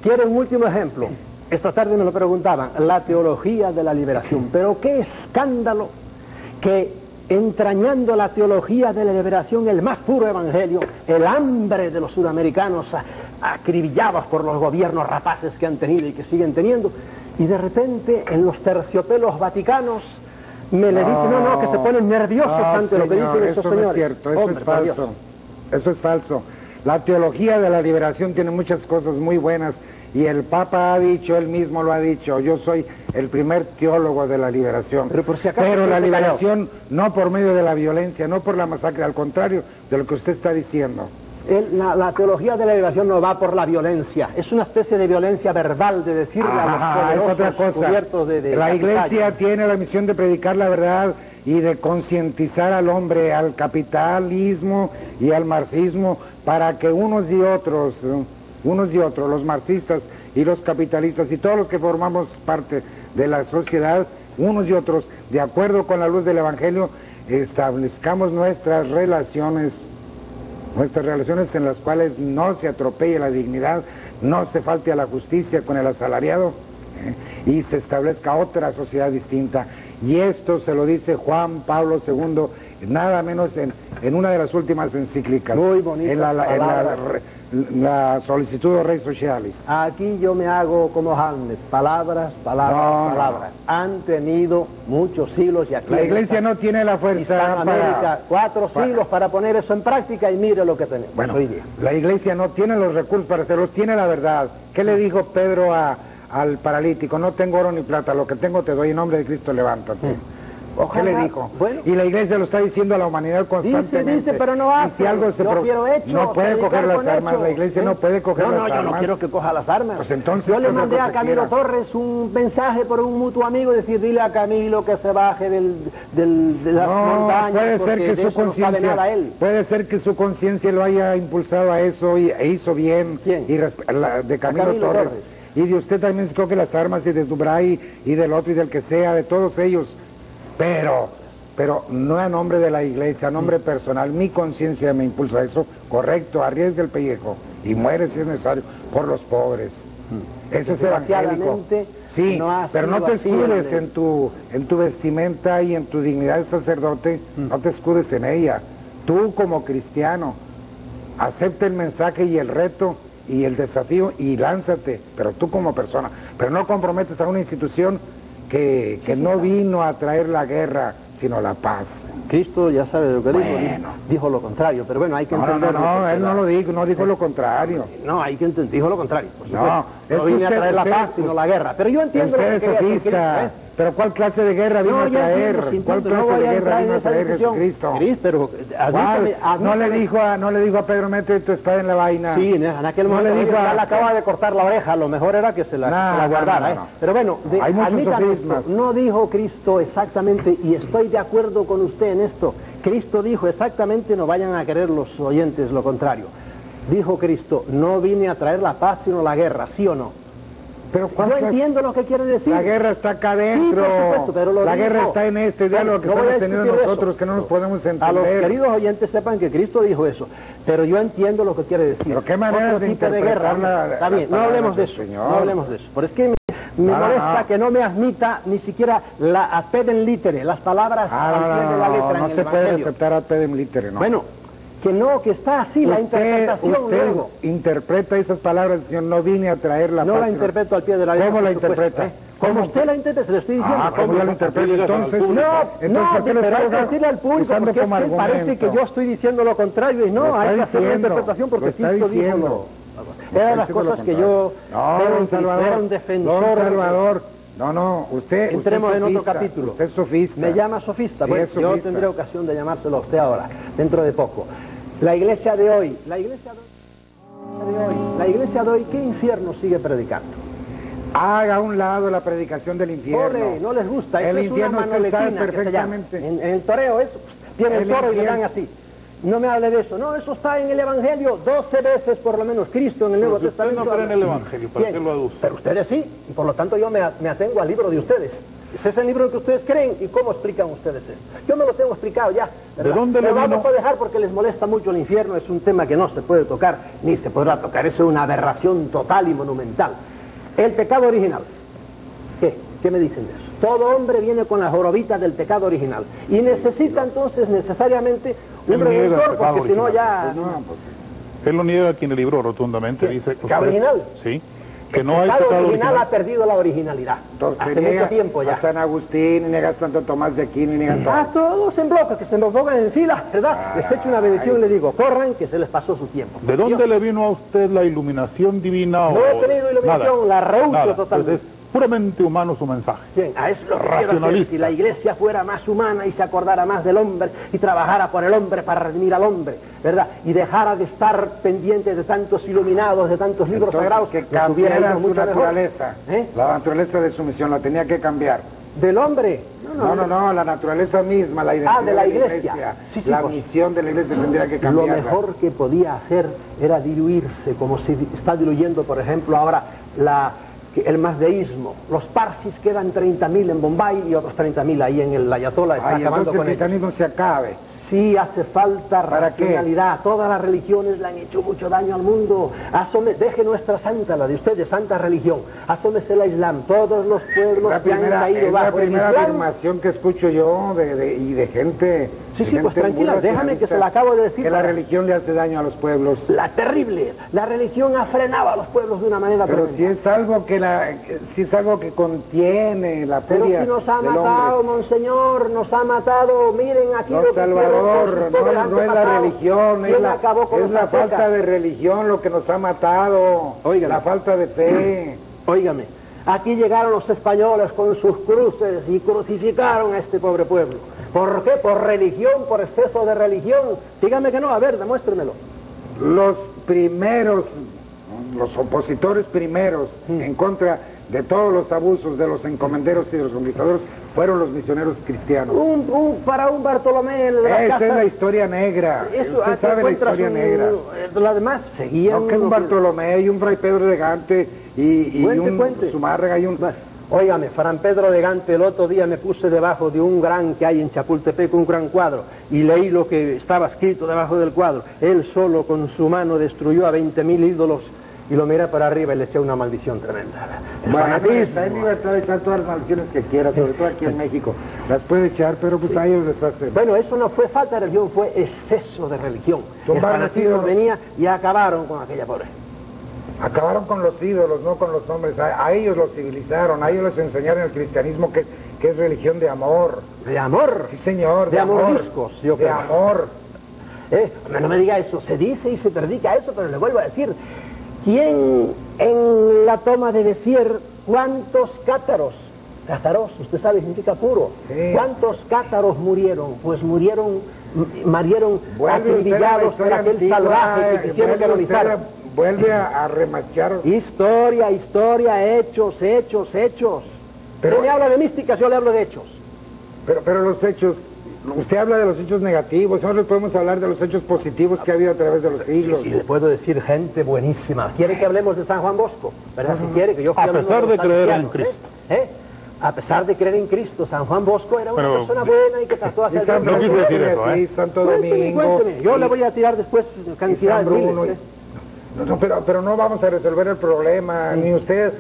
Speaker 2: Quiero un último ejemplo. Esta tarde me lo preguntaban, la teología de la liberación. Pero qué escándalo que entrañando la teología de la liberación, el más puro evangelio, el hambre de los sudamericanos acribillados por los gobiernos rapaces que han tenido y que siguen teniendo, y de repente en los terciopelos vaticanos me le dicen, no, que se ponen nerviosos ante lo que dicen estos señores.
Speaker 3: Eso no es cierto, eso es falso. Eso es falso. La teología de la liberación tiene muchas cosas muy buenas y el Papa ha dicho, él mismo lo ha dicho, yo soy el primer teólogo de la liberación.
Speaker 2: Pero por si acaso,
Speaker 3: pero la liberación no por medio de la violencia, no por la masacre, al contrario de lo que usted está diciendo.
Speaker 2: La teología de la liberación no va por la violencia, es una especie de violencia verbal, de decirle a los poderosos,
Speaker 3: es otra cosa.
Speaker 2: Cubiertos de
Speaker 3: la Iglesia
Speaker 2: capitales.
Speaker 3: tiene la misión de predicar la verdad y de concientizar al hombre, al capitalismo y al marxismo, para que unos y otros, los marxistas y los capitalistas y todos los que formamos parte de la sociedad, unos y otros, de acuerdo con la luz del Evangelio, establezcamos nuestras relaciones en las cuales no se atropelle la dignidad, no se falte a la justicia con el asalariado, y se establezca otra sociedad distinta. Y esto se lo dice Juan Pablo II, nada menos en una de las últimas encíclicas.
Speaker 2: Muy bonita.
Speaker 3: En la solicitud Rei Socialis.
Speaker 2: Aquí yo me hago como Hamlet, palabras. Han tenido muchos siglos y aquí
Speaker 3: la Iglesia no tiene la fuerza
Speaker 2: para 4 siglos para poner eso en práctica y mire lo que tenemos.
Speaker 3: Bueno, la Iglesia no tiene los recursos para hacerlo, tiene la verdad. ¿Qué le dijo Pedro al paralítico? No tengo oro ni plata, lo que tengo te doy, en nombre de Cristo levántate. ¿Qué le dijo?
Speaker 2: Bueno,
Speaker 3: y la Iglesia lo está diciendo a la humanidad constantemente.
Speaker 2: Dice, pero no hace.
Speaker 3: Y si algo se no puede coger las armas, la Iglesia no puede coger las armas.
Speaker 2: No, yo no quiero que coja las armas.
Speaker 3: Pues entonces,
Speaker 2: yo le mandé a Camilo Torres un mensaje por un mutuo amigo, decir, dile a Camilo que se baje de las montañas,
Speaker 3: puede ser que su conciencia, puede ser que su conciencia lo haya impulsado a eso e hizo bien.
Speaker 2: ¿Quién?
Speaker 3: De Camilo Torres. Y de usted también se coge las armas, y de Dubray, y del otro, y del que sea, de todos ellos. Pero no a nombre de la Iglesia, a nombre personal. Mi conciencia me impulsa a eso. Correcto, arriesga el pellejo y muere si es necesario por los pobres. Eso es evangélico. Sí, pero no te escudes en tu vestimenta y en tu dignidad de sacerdote, no te escudes en ella. Tú como cristiano, acepta el mensaje y el reto y el desafío y lánzate, pero tú como persona. Pero no comprometes a una institución que no vino a traer la guerra, sino la paz.
Speaker 2: Cristo ya sabe lo que dijo lo contrario, pero bueno, hay que entender.
Speaker 3: No, él no lo dijo, no dijo lo contrario.
Speaker 2: No, hay que entender, dijo lo contrario.
Speaker 3: No
Speaker 2: vine a traer la paz, sino la guerra. Pero yo entiendo
Speaker 3: usted es sofista. Pero ¿cuál clase de guerra vino a traer? ¿Cuál clase de guerra vino a traer Jesucristo?
Speaker 2: Pero
Speaker 3: no le dijo a Pedro, mete tu espada en la vaina.
Speaker 2: Sí, en aquel momento le acaba de cortar la oreja, lo mejor era que se la guardara. Pero bueno,
Speaker 3: hay muchos sofismas.
Speaker 2: No dijo Cristo exactamente, y estoy de acuerdo con usted en esto. Cristo dijo exactamente, no vayan a querer los oyentes lo contrario. Dijo Cristo, no vine a traer la paz sino la guerra, ¿sí o no?
Speaker 3: Pero
Speaker 2: yo entiendo lo que quiere decir.
Speaker 3: La guerra está acá adentro.
Speaker 2: Sí, por supuesto, pero
Speaker 3: la guerra está en este diálogo que estamos teniendo nosotros, que no nos podemos entender.
Speaker 2: A los queridos oyentes sepan que Cristo dijo eso, pero yo entiendo lo que quiere decir.
Speaker 3: Pero qué manera de interpretar
Speaker 2: está bien, no hablemos de eso, no hablemos de eso. Pero es que me molesta que no me admita ni siquiera la ad pedem litere, las palabras al pie de la letra en el Evangelio.
Speaker 3: No se puede aceptar ad pedem litere, ¿no?
Speaker 2: Bueno, que está así la interpretación.
Speaker 3: Usted interpreta esas palabras, Señor, no vine a traer la paz.
Speaker 2: No la interpreto al pie de la letra.
Speaker 3: ¿Cómo la interpreta?
Speaker 2: Como usted la interpreta, se lo estoy diciendo.
Speaker 3: ¿Cómo la interpreta? Entonces,
Speaker 2: pero hay que decirle al público, porque es que parece que yo estoy diciendo lo contrario, y no, hay que hacer la interpretación porque Cristo dijo. Era de las cosas que yo era un defensor.
Speaker 3: Don Salvador, usted
Speaker 2: entremos en otro capítulo.
Speaker 3: Usted es sofista.
Speaker 2: Me llama sofista.
Speaker 3: Sí,
Speaker 2: bueno,
Speaker 3: es sofista.
Speaker 2: yo tendré ocasión de llamárselo a usted ahora, dentro de poco. La iglesia de hoy, ¿qué infierno sigue predicando?
Speaker 3: Haga a un lado la predicación del infierno.
Speaker 2: No les gusta.
Speaker 3: El infierno usted sabe perfectamente.
Speaker 2: En el toreo eso, tiene el toro y le dan así. No me hable de eso. No, eso está en el Evangelio 12 veces por lo menos. Cristo en el Nuevo Testamento.
Speaker 4: Usted no cree en el Evangelio, ¿para qué lo aduce?
Speaker 2: Pero ustedes sí, y por lo tanto yo me atengo al libro de ustedes. Ese es el libro que ustedes creen, y cómo explican ustedes esto. Yo me lo tengo explicado ya, ¿verdad?
Speaker 4: ¿De dónde
Speaker 2: lo vamos a dejar porque les molesta mucho el infierno? Es un tema que no se puede tocar, ni se podrá tocar. Eso es una aberración total y monumental. El pecado original. ¿Qué me dicen de eso? Todo hombre viene con las jorobitas del pecado original y necesita entonces necesariamente un redentor, porque si no ya...
Speaker 4: Él lo niega aquí en el libro rotundamente. Dice,
Speaker 2: ¿Pecado original?
Speaker 4: Sí. que no
Speaker 2: el
Speaker 4: hay
Speaker 2: pecado
Speaker 4: pecado
Speaker 2: original
Speaker 4: original.
Speaker 2: ha perdido la originalidad.
Speaker 3: Entonces,
Speaker 2: Hace mucho tiempo ya.
Speaker 3: A San Agustín, y niegas Santo Tomás de Aquino, y niegas todo.
Speaker 2: Todos en bloque, que se nos pongan en fila, ¿verdad? Les echo una bendición y les digo, corran, que se les pasó su tiempo.
Speaker 4: ¿De dónde le vino a usted la iluminación divina?
Speaker 2: No he tenido iluminación, la rehuso
Speaker 4: nada.
Speaker 2: totalmente.
Speaker 4: Pues es puramente humano su mensaje.
Speaker 2: Bien, a eso es lo que quiero hacer.
Speaker 4: Racionalista.
Speaker 2: Si la iglesia fuera más humana y se acordara más del hombre y trabajara por el hombre para redimir al hombre, ¿verdad? Y dejara de estar pendiente de tantos iluminados, de tantos libros
Speaker 3: Entonces,
Speaker 2: sagrados,
Speaker 3: que
Speaker 2: nos hubiera
Speaker 3: cambiara
Speaker 2: ido
Speaker 3: su
Speaker 2: mucho mejor.
Speaker 3: naturaleza. La naturaleza de su misión la tenía que cambiar.
Speaker 2: ¿Del hombre?
Speaker 3: No, la naturaleza misma, la identidad
Speaker 2: de la iglesia. Sí,
Speaker 3: la
Speaker 2: pues,
Speaker 3: misión de la iglesia tendría que
Speaker 2: lo
Speaker 3: cambiar.
Speaker 2: mejor que podía hacer era diluirse, como se está diluyendo, por ejemplo, ahora el mazdeísmo. Los parsis quedan 30.000 en Bombay y otros 30.000 ahí en el Ayatollah, está acabando
Speaker 3: entonces
Speaker 2: con
Speaker 3: el
Speaker 2: ellos.
Speaker 3: cristianismo se acabe.
Speaker 2: Sí hace falta
Speaker 3: ¿Para qué?
Speaker 2: racionalidad. Todas las religiones le han hecho mucho daño al mundo. Deje nuestra santa, la de ustedes, santa religión. Asómese el Islam. Todos los pueblos que han caído
Speaker 3: Es la
Speaker 2: bajo el
Speaker 3: primera
Speaker 2: Islam.
Speaker 3: afirmación que escucho yo y de gente...
Speaker 2: Sí,
Speaker 3: de
Speaker 2: sí, pues
Speaker 3: gente
Speaker 2: tranquila,
Speaker 3: muy
Speaker 2: déjame que
Speaker 3: racionalista,
Speaker 2: se la acabo de decir.
Speaker 3: Que la religión le hace daño a los pueblos.
Speaker 2: La terrible. La religión ha frenado a los pueblos de una manera
Speaker 3: Pero
Speaker 2: tremenda.
Speaker 3: si es algo que contiene la
Speaker 2: Pero
Speaker 3: furia
Speaker 2: si nos ha
Speaker 3: del
Speaker 2: matado,
Speaker 3: hombre.
Speaker 2: monseñor, nos ha matado. Miren aquí
Speaker 3: No,
Speaker 2: lo que
Speaker 3: Salvador, no es la religión, es la
Speaker 2: falta
Speaker 3: falta de religión lo que nos ha matado.
Speaker 2: Óigame.
Speaker 3: La falta de fe.
Speaker 2: Óigame, aquí llegaron los españoles con sus cruces y crucificaron a este pobre pueblo. ¿Por qué? Por religión, por exceso de religión. Dígame que no, a ver, demuéstremelo.
Speaker 3: Los primeros, los opositores primeros en contra de todos los abusos de los encomenderos y de los conquistadores fueron los misioneros cristianos.
Speaker 2: Para un Bartolomé de la
Speaker 3: Esa
Speaker 2: casa,
Speaker 3: es la historia negra.
Speaker 2: eso,
Speaker 3: Usted sabe la historia negra.
Speaker 2: Lo demás seguían.
Speaker 3: No, que un Bartolomé y un Fray Pedro de Gante y
Speaker 2: Cuente.
Speaker 3: un Zumárraga y un...
Speaker 2: Óigame, Fran Pedro de Gante, el otro día me puse debajo de un gran que hay en Chapultepec, un gran cuadro, y leí lo que estaba escrito debajo del cuadro. Él solo con su mano destruyó a 20.000 ídolos y lo miré para arriba y le eché una maldición tremenda.
Speaker 3: Bueno, está en libertad de echar todas las maldiciones que quiera, sobre todo aquí en México. Las puede echar, pero pues a ellos les hace...
Speaker 2: Bueno, eso no fue falta de religión, fue exceso de religión. El
Speaker 3: Tumbaron
Speaker 2: fanatismo
Speaker 3: ídolos.
Speaker 2: venía y acabaron con aquella pobre.
Speaker 3: Acabaron con los ídolos, no con los hombres. A ellos los civilizaron, a ellos les enseñaron el cristianismo que es religión de amor.
Speaker 2: ¿De amor?
Speaker 3: Sí, señor,
Speaker 2: De amordiscos, yo
Speaker 3: de
Speaker 2: creo.
Speaker 3: amor.
Speaker 2: No me diga eso, se dice y se predica eso, pero le vuelvo a decir, ¿quién en la toma de Besier, cuántos cátaros? Cátaros, usted sabe, significa puro.
Speaker 3: Sí.
Speaker 2: ¿Cuántos cátaros murieron? Pues murieron
Speaker 3: Vuelve
Speaker 2: acribillados
Speaker 3: usted
Speaker 2: por
Speaker 3: a la
Speaker 2: aquel
Speaker 3: historia
Speaker 2: salvaje que
Speaker 3: antigua,
Speaker 2: quisieron canonizar.
Speaker 3: vuelve a remachar.
Speaker 2: Historia, hechos.
Speaker 3: Pero-
Speaker 2: Usted me habla de místicas, yo le hablo de hechos.
Speaker 3: Pero los hechos, usted habla de los hechos negativos, nosotros podemos hablar de los hechos positivos que ha habido a través de los siglos.
Speaker 2: Sí, le puedo decir gente buenísima. ¿Quiere que hablemos de San Juan Bosco? ¿Verdad? Si quiere, que yo fui
Speaker 4: A
Speaker 2: alumno
Speaker 4: pesar
Speaker 2: los
Speaker 4: de creer en
Speaker 2: salesianos,
Speaker 4: Cristo.
Speaker 2: A pesar de creer en Cristo, San Juan Bosco era una
Speaker 4: Pero-
Speaker 2: persona buena y que trató de
Speaker 3: Y
Speaker 2: hacer
Speaker 3: San
Speaker 2: bien.
Speaker 4: No quise decir eso,
Speaker 3: sí, Santo
Speaker 2: Cuénteme,
Speaker 3: Domingo.
Speaker 2: cuénteme. Yo le voy a tirar después
Speaker 3: y
Speaker 2: cantidad
Speaker 3: San
Speaker 2: de
Speaker 3: Bruno.
Speaker 2: miles.
Speaker 3: No, pero no vamos a resolver el problema, ni usted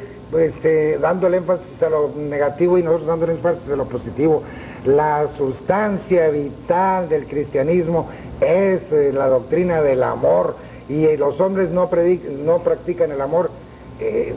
Speaker 3: dando el énfasis a lo negativo y nosotros dando el énfasis a lo positivo. La sustancia vital del cristianismo es la doctrina del amor, y los hombres no practican el amor,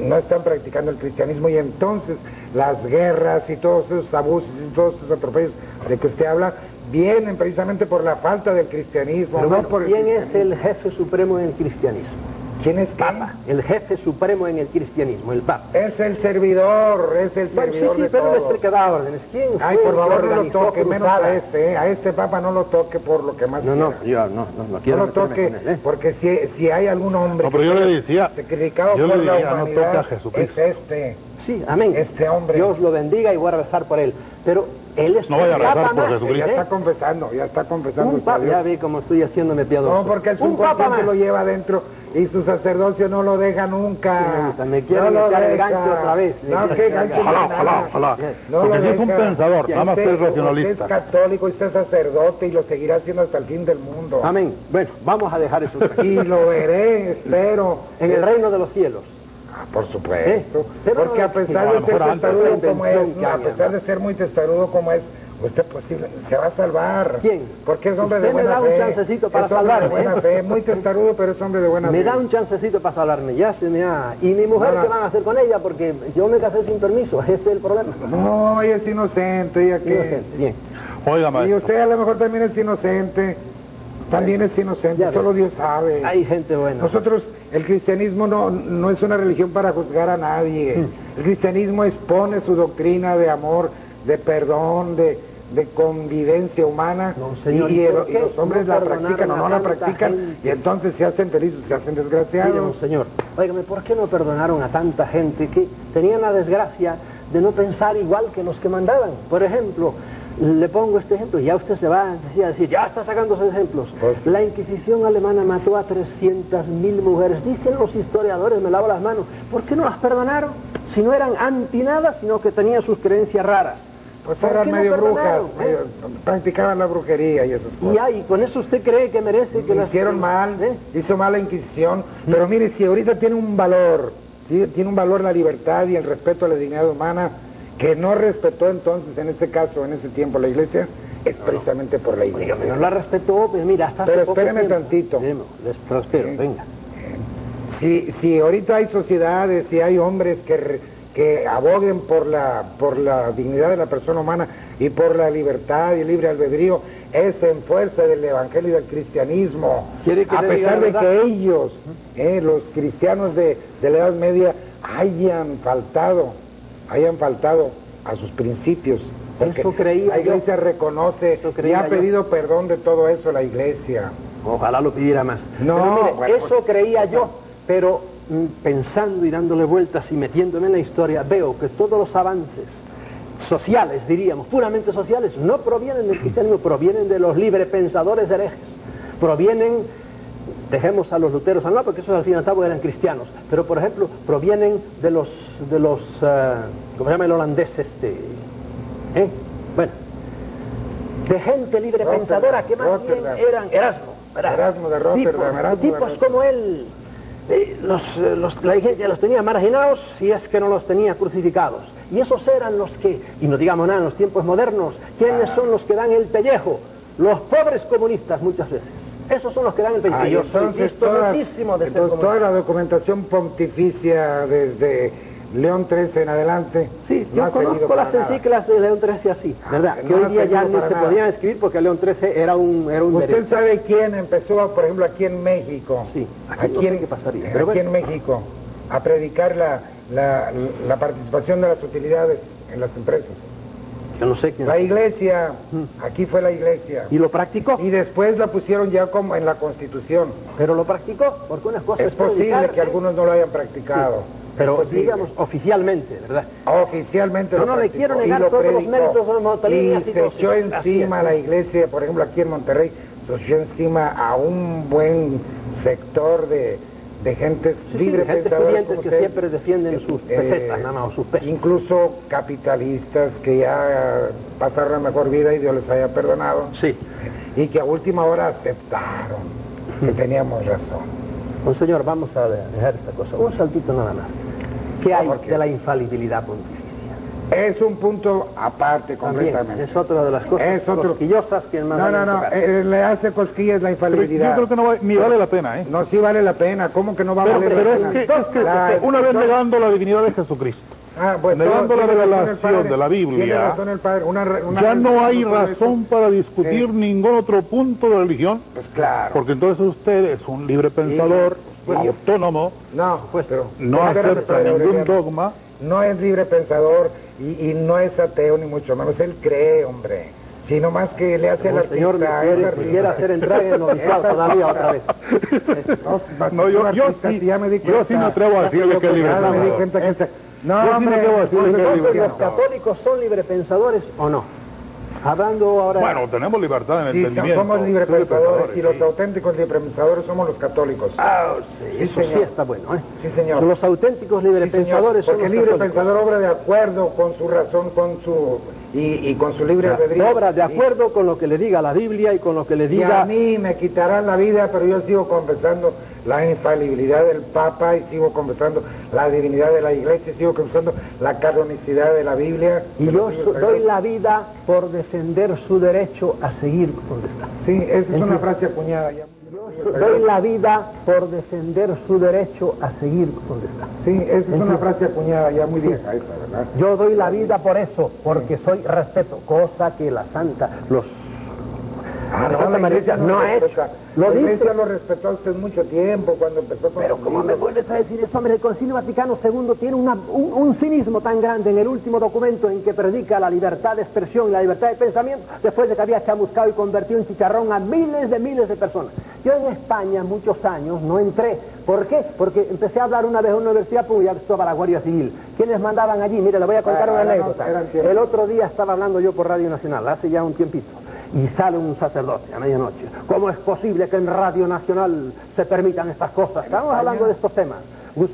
Speaker 3: no están practicando el cristianismo, y entonces las guerras y todos esos abusos y todos esos atropellos de que usted habla vienen precisamente por la falta del cristianismo.
Speaker 2: Pero
Speaker 3: no
Speaker 2: bueno,
Speaker 3: por el
Speaker 2: ¿quién es
Speaker 3: cristianismo.
Speaker 2: el jefe supremo en el cristianismo?
Speaker 3: ¿Quién es qué?
Speaker 2: Papa. El jefe supremo en el cristianismo, el Papa.
Speaker 3: Es el servidor,
Speaker 2: Bueno, sí,
Speaker 3: de
Speaker 2: pero no es
Speaker 3: todo.
Speaker 2: el que da órdenes. ¿Quién
Speaker 3: Ay,
Speaker 2: fue
Speaker 3: por
Speaker 2: el que
Speaker 3: favor, no lo
Speaker 2: organizó
Speaker 3: toque, menos
Speaker 2: cruzadas?
Speaker 3: a este Papa no lo toque por lo que más
Speaker 2: No,
Speaker 3: quiera.
Speaker 2: yo no quiero
Speaker 3: No lo
Speaker 2: meterme
Speaker 3: toque,
Speaker 2: con él,
Speaker 3: porque si hay algún hombre
Speaker 4: No, pero yo le decía,
Speaker 3: sacrificado
Speaker 4: yo
Speaker 3: por
Speaker 4: le
Speaker 3: la
Speaker 4: diría, no
Speaker 3: humanidad,
Speaker 4: toque a Jesucristo.
Speaker 3: es este.
Speaker 2: Sí, amén.
Speaker 3: Este hombre.
Speaker 2: Dios lo bendiga y voy a rezar por él. Pero él es
Speaker 4: No vaya a
Speaker 2: un
Speaker 4: rezar
Speaker 2: papa
Speaker 4: por
Speaker 2: más,
Speaker 4: Jesucristo.
Speaker 3: Ya está confesando
Speaker 2: Un
Speaker 3: usted a
Speaker 2: papa, ya
Speaker 3: Dios.
Speaker 2: vi cómo estoy haciéndome piadoso.
Speaker 3: No, porque el
Speaker 2: un papa
Speaker 3: subconsciente
Speaker 2: más.
Speaker 3: lo lleva adentro y su sacerdocio no lo deja nunca.
Speaker 2: Sí, me quieren
Speaker 3: lo
Speaker 2: echar el
Speaker 3: deja.
Speaker 2: gancho otra vez.
Speaker 3: No, qué gancho.
Speaker 4: Ojalá,
Speaker 3: ni
Speaker 4: ojalá,
Speaker 3: nada.
Speaker 4: ojalá.
Speaker 3: No
Speaker 4: Porque
Speaker 3: lo
Speaker 4: si es un
Speaker 3: deja.
Speaker 4: pensador, nada más que es racionalista.
Speaker 3: Usted es católico y usted es sacerdote y lo seguirá haciendo hasta el fin del mundo.
Speaker 2: Amén. Bueno, vamos a dejar eso tranquilo.
Speaker 3: Y lo veré, espero.
Speaker 2: En el reino de los cielos.
Speaker 3: Ah, por supuesto.
Speaker 2: Pero
Speaker 3: Porque
Speaker 2: no,
Speaker 3: a pesar
Speaker 4: a lo
Speaker 3: de ser
Speaker 4: mejor antes
Speaker 3: testarudo
Speaker 2: de la
Speaker 3: como es,
Speaker 2: invención que
Speaker 3: a
Speaker 2: había,
Speaker 3: pesar
Speaker 2: ¿no?
Speaker 3: de ser muy testarudo como es, Usted posible, se va a salvar.
Speaker 2: ¿Quién?
Speaker 3: Porque es hombre de
Speaker 2: Usted me
Speaker 3: buena
Speaker 2: da un
Speaker 3: fe.
Speaker 2: chancecito para
Speaker 3: Es hombre de
Speaker 2: salvarme,
Speaker 3: buena fe, muy testarudo, pero es hombre de buena fe.
Speaker 2: Me da un chancecito para salvarme, ya se me ha... ¿Y mi mujer
Speaker 3: No.
Speaker 2: qué van a hacer con ella? Porque yo me casé sin permiso, ese es el problema.
Speaker 3: No, ella es inocente, ella que...
Speaker 2: Inocente, bien.
Speaker 4: Oiga,
Speaker 3: Y
Speaker 4: maestro.
Speaker 3: usted a lo mejor también es inocente. También es inocente,
Speaker 2: Ya
Speaker 3: solo
Speaker 2: ves.
Speaker 3: Dios sabe.
Speaker 2: Hay gente buena.
Speaker 3: Nosotros, el cristianismo no es una religión para juzgar a nadie. El cristianismo expone su doctrina de amor, de perdón, de convivencia humana.
Speaker 2: No, señor,
Speaker 3: y
Speaker 2: ¿y por qué
Speaker 3: los hombres
Speaker 2: no
Speaker 3: la
Speaker 2: perdonaron
Speaker 3: practican o
Speaker 2: a
Speaker 3: no la
Speaker 2: tanta
Speaker 3: practican
Speaker 2: gente?
Speaker 3: y entonces se hacen felices, se hacen
Speaker 2: Mire,
Speaker 3: desgraciados.
Speaker 2: señor, óigame, ¿por qué no perdonaron a tanta gente que tenían la desgracia de no pensar igual que los que mandaban? Por ejemplo, le pongo este ejemplo, ya usted se va a decir, ya está sacando esos ejemplos.
Speaker 3: Pues-
Speaker 2: La Inquisición alemana mató a 300.000 mujeres. Dicen los historiadores, me lavo las manos, ¿por qué no las perdonaron? Si no eran anti nada, sino que tenían sus creencias raras.
Speaker 3: Pues
Speaker 2: ¿Por
Speaker 3: eran
Speaker 2: qué no
Speaker 3: medio brujas,
Speaker 2: perdonaron,
Speaker 3: practicaban la brujería y esas cosas.
Speaker 2: Y ahí, ¿con eso usted cree que merece que las
Speaker 3: Hicieron mal,
Speaker 2: ¿Eh?
Speaker 3: hizo mal la Inquisición, pero mire, si ahorita tiene un valor, ¿sí? Tiene un valor la libertad y el respeto a la dignidad humana, que no respetó entonces en ese caso, en ese tiempo la Iglesia, es precisamente por la
Speaker 2: Oiga,
Speaker 3: Iglesia.
Speaker 2: no la respetó, pues mira, hasta hace
Speaker 3: Pero
Speaker 2: poco
Speaker 3: espéreme
Speaker 2: tiempo.
Speaker 3: tantito.
Speaker 2: Les prospero, venga.
Speaker 3: Si ahorita hay sociedades, si hay hombres que aboguen por la dignidad de la persona humana y por la libertad y el libre albedrío, es en fuerza del evangelio y del cristianismo.
Speaker 2: ¿Quiere que
Speaker 3: A
Speaker 2: le diga
Speaker 3: pesar
Speaker 2: la
Speaker 3: de
Speaker 2: verdad?
Speaker 3: que ellos, los cristianos de la Edad Media, hayan faltado a sus principios. Porque
Speaker 2: Eso creía
Speaker 3: la Iglesia
Speaker 2: yo.
Speaker 3: reconoce
Speaker 2: Eso
Speaker 3: y
Speaker 2: creía
Speaker 3: ha
Speaker 2: yo.
Speaker 3: pedido perdón de todo eso la Iglesia.
Speaker 2: Ojalá lo pidiera más.
Speaker 3: No,
Speaker 2: Pero mire,
Speaker 3: bueno,
Speaker 2: eso creía yo, pero pensando y dándole vueltas y metiéndome en la historia, veo que todos los avances sociales, diríamos, puramente sociales, no provienen del cristianismo, provienen de los librepensadores herejes, provienen, dejemos a los luteros al lado, porque esos al fin y al cabo eran cristianos, pero por ejemplo, provienen de los ¿cómo se llama el holandés este? Bueno, de gente librepensadora que más bien
Speaker 3: Rotterdam.
Speaker 2: eran
Speaker 3: Erasmo de Rotterdam, Erasmo de
Speaker 2: tipos
Speaker 3: Rotterdam.
Speaker 2: como él, la iglesia los tenía marginados, si es que no los tenía crucificados. Y esos eran los que, y no digamos nada en los tiempos modernos, ¿quiénes son los que dan el pellejo? Los pobres comunistas muchas veces. Esos son los que dan el pellejo.
Speaker 3: Ah,
Speaker 2: Y yo estoy
Speaker 3: entonces toda
Speaker 2: distonísimo de ser
Speaker 3: toda
Speaker 2: comunista.
Speaker 3: la documentación pontificia desde León XIII en adelante
Speaker 2: Sí,
Speaker 3: no
Speaker 2: yo
Speaker 3: ha servido
Speaker 2: conozco
Speaker 3: para
Speaker 2: las
Speaker 3: nada.
Speaker 2: encíclicas de León XIII así, ¿verdad?
Speaker 3: no
Speaker 2: Que hoy
Speaker 3: ha
Speaker 2: día ya
Speaker 3: servido
Speaker 2: ni
Speaker 3: para
Speaker 2: se
Speaker 3: nada.
Speaker 2: podían escribir porque León XIII era un
Speaker 3: ¿Usted
Speaker 2: derecho.
Speaker 3: sabe quién empezó, por ejemplo, aquí en México?
Speaker 2: Sí, aquí no sé qué pasaría, pero
Speaker 3: Aquí
Speaker 2: bueno.
Speaker 3: en México, a predicar la participación de las utilidades en las empresas.
Speaker 2: Yo no sé quién.
Speaker 3: La iglesia, aquí fue la iglesia.
Speaker 2: ¿Y lo practicó?
Speaker 3: Y después la pusieron ya como en la Constitución.
Speaker 2: Pero lo practicó, porque una cosa
Speaker 3: Es posible
Speaker 2: predicar,
Speaker 3: que algunos no lo hayan practicado.
Speaker 2: pero
Speaker 3: Es posible.
Speaker 2: digamos oficialmente, ¿verdad?
Speaker 3: Oficialmente
Speaker 2: Yo
Speaker 3: lo
Speaker 2: no le
Speaker 3: practicó
Speaker 2: quiero
Speaker 3: y
Speaker 2: negar
Speaker 3: lo
Speaker 2: todos los
Speaker 3: predicó.
Speaker 2: méritos de los motoristas
Speaker 3: Y
Speaker 2: y
Speaker 3: se
Speaker 2: todo
Speaker 3: echó
Speaker 2: eso. Así
Speaker 3: encima
Speaker 2: es.
Speaker 3: la iglesia, por ejemplo aquí en Monterrey, se echó encima a un buen sector de gentes
Speaker 2: Sí, sí,
Speaker 3: libre
Speaker 2: gente
Speaker 3: pensadoras
Speaker 2: pudientes
Speaker 3: como
Speaker 2: que
Speaker 3: usted,
Speaker 2: siempre defienden sus pesetas, nada más, o sus pesos.
Speaker 3: incluso capitalistas que ya pasaron la mejor vida y Dios les haya perdonado,
Speaker 2: Sí.
Speaker 3: y que a última hora aceptaron que teníamos razón.
Speaker 2: Pues, señor, vamos a dejar esta cosa. Un saltito nada más. ¿Qué hay
Speaker 3: ¿por qué?
Speaker 2: de la infalibilidad pontificia?
Speaker 3: Es un punto aparte
Speaker 2: También,
Speaker 3: completamente.
Speaker 2: es otra de las cosas
Speaker 3: Es otro-
Speaker 2: cosquillosas que más
Speaker 3: No,
Speaker 2: van a
Speaker 3: no, no,
Speaker 2: tocar.
Speaker 3: le hace cosquillas la
Speaker 4: Pero
Speaker 3: infalibilidad.
Speaker 4: yo creo que no ni vale la pena, ¿eh?
Speaker 3: No, sí vale la pena, ¿cómo que no va a
Speaker 4: Pero,
Speaker 3: valer
Speaker 4: pero
Speaker 3: la
Speaker 4: es
Speaker 3: pena?
Speaker 4: que
Speaker 3: La-
Speaker 4: una vez negando la divinidad de Jesucristo,
Speaker 3: pues,
Speaker 4: negando la
Speaker 3: tiene razón el
Speaker 4: revelación
Speaker 3: padre,
Speaker 4: de la Biblia,
Speaker 3: tiene razón el padre,
Speaker 4: ya no hay
Speaker 3: por eso.
Speaker 4: razón para discutir
Speaker 3: Sí.
Speaker 4: ningún otro punto de religión,
Speaker 3: Pues claro.
Speaker 4: porque entonces usted es un libre pensador,
Speaker 3: pues,
Speaker 4: autónomo,
Speaker 3: No, pues pero
Speaker 4: no
Speaker 3: espérate,
Speaker 4: acepta
Speaker 3: padre
Speaker 4: ningún
Speaker 3: Aureliano.
Speaker 4: dogma.
Speaker 3: No es libre pensador y no es ateo ni mucho menos, él cree, hombre. Sino más que le hace al
Speaker 2: El señor me
Speaker 3: artista, es
Speaker 2: quiere,
Speaker 3: artista.
Speaker 2: quiere hacer entrar en el noviciado todavía otra vez.
Speaker 4: No, yo
Speaker 3: artista,
Speaker 4: sí,
Speaker 3: ya me di
Speaker 4: yo
Speaker 3: cuenta.
Speaker 4: sí me atrevo a decirle que es libre
Speaker 3: Ya me di
Speaker 4: pensador.
Speaker 3: cuenta que ese... No,
Speaker 4: Yo sí me
Speaker 3: hombre,
Speaker 4: atrevo a decirle que es libre
Speaker 2: Entonces, ¿los
Speaker 4: pensador.
Speaker 2: católicos son librepensadores o no? Hablando ahora...
Speaker 4: Bueno, tenemos libertad de
Speaker 3: sí,
Speaker 4: entendimiento.
Speaker 3: somos librepensadores y los auténticos librepensadores somos los católicos.
Speaker 2: sí,
Speaker 3: Sí,
Speaker 2: eso sí
Speaker 3: señor.
Speaker 2: está bueno, ¿eh?
Speaker 3: Sí, señor.
Speaker 2: Los auténticos
Speaker 3: Sí, señor,
Speaker 2: librepensadores son
Speaker 3: porque el
Speaker 2: los
Speaker 3: libre
Speaker 2: católicos.
Speaker 3: pensador obra de acuerdo con su razón, con su y con su libre albedrío.
Speaker 2: Obra de acuerdo con lo que le diga la Biblia y con lo que le
Speaker 3: Y a
Speaker 2: diga...
Speaker 3: mí me quitarán la vida, pero yo sigo confesando la infalibilidad del Papa y sigo confesando la divinidad de la Iglesia y sigo confesando la canonicidad de la Biblia.
Speaker 2: Y yo doy la vida por defender su derecho a seguir donde está.
Speaker 3: Sí, esa es una frase acuñada ya.
Speaker 2: Doy la vida por defender su derecho a seguir donde está.
Speaker 3: Sí, esa es una frase acuñada ya muy vieja esa, ¿verdad?
Speaker 2: Yo doy la vida por eso, porque soy respeto, cosa que la Santa, la Santa María no ha hecho.
Speaker 3: La Iglesia lo respetó a usted mucho tiempo cuando empezó con...
Speaker 2: Pero ¿cómo me vuelves a decir eso, hombre? El Concilio Vaticano II tiene un cinismo tan grande en el último documento en que predica la libertad de expresión y la libertad de pensamiento, después de que había chamuscado y convertido en chicharrón a miles de personas. Yo en España muchos años no entré. ¿Por qué? Porque empecé a hablar una vez en una universidad, pues ya estaba la Guardia Civil. ¿Quiénes mandaban allí? Mire, le voy a contar una anécdota. El otro día estaba hablando yo por Radio Nacional, hace ya un tiempito. Y sale un sacerdote a medianoche. ¿Cómo es posible que en Radio Nacional se permitan estas cosas? Estamos hablando de estos temas. ¿Y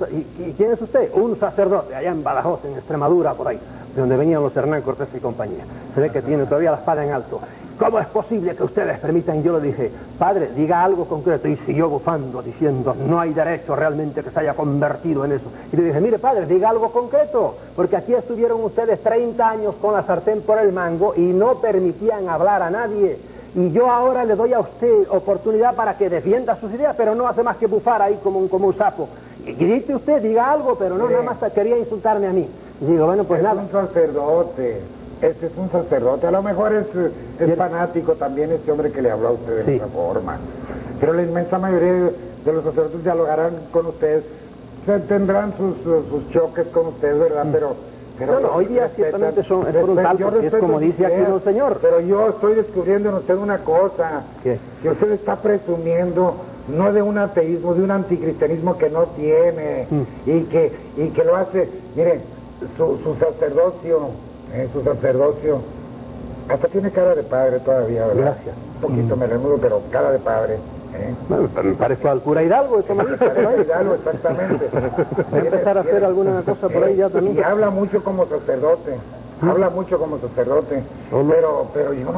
Speaker 2: quién es usted? Un sacerdote, allá en Badajoz, en Extremadura, por ahí, de donde venían los Hernán Cortés y compañía. Se ve que tiene todavía la espada en alto. ¿Cómo es posible que ustedes permitan? Y yo le dije, padre, diga algo concreto. Y siguió bufando, diciendo, no hay derecho realmente que se haya convertido en eso. Y le dije, mire, padre, diga algo concreto, porque aquí estuvieron ustedes 30 años con la sartén por el mango y no permitían hablar a nadie. Y yo ahora le doy a usted oportunidad para que defienda sus ideas, pero no hace más que bufar ahí como un sapo. Y grite usted, diga algo, pero no, nada más quería insultarme a mí. Y digo, bueno, pues nada.
Speaker 3: Es un sacerdote. Ese es un sacerdote, a lo mejor es fanático también ese hombre que le habló a usted de esa forma. Pero la inmensa mayoría de los sacerdotes dialogarán con usted, tendrán sus choques con usted, ¿verdad? Pero
Speaker 2: no, hoy día ciertamente es frontal, porque es como dice aquí el Señor.
Speaker 3: Pero yo estoy descubriendo en usted una cosa, que usted está presumiendo no de un ateísmo, de un anticristianismo que no tiene, y que lo hace, mire, su sacerdocio, hasta tiene cara de padre todavía, ¿verdad?
Speaker 2: Gracias.
Speaker 3: Un poquito me remudo, pero cara de padre.
Speaker 2: Bueno, me parezco al cura Hidalgo, eso me dice.
Speaker 3: Hidalgo, exactamente.
Speaker 2: Voy a empezar a hacer alguna cosa por ahí ya también.
Speaker 3: Y habla mucho como sacerdote, pero yo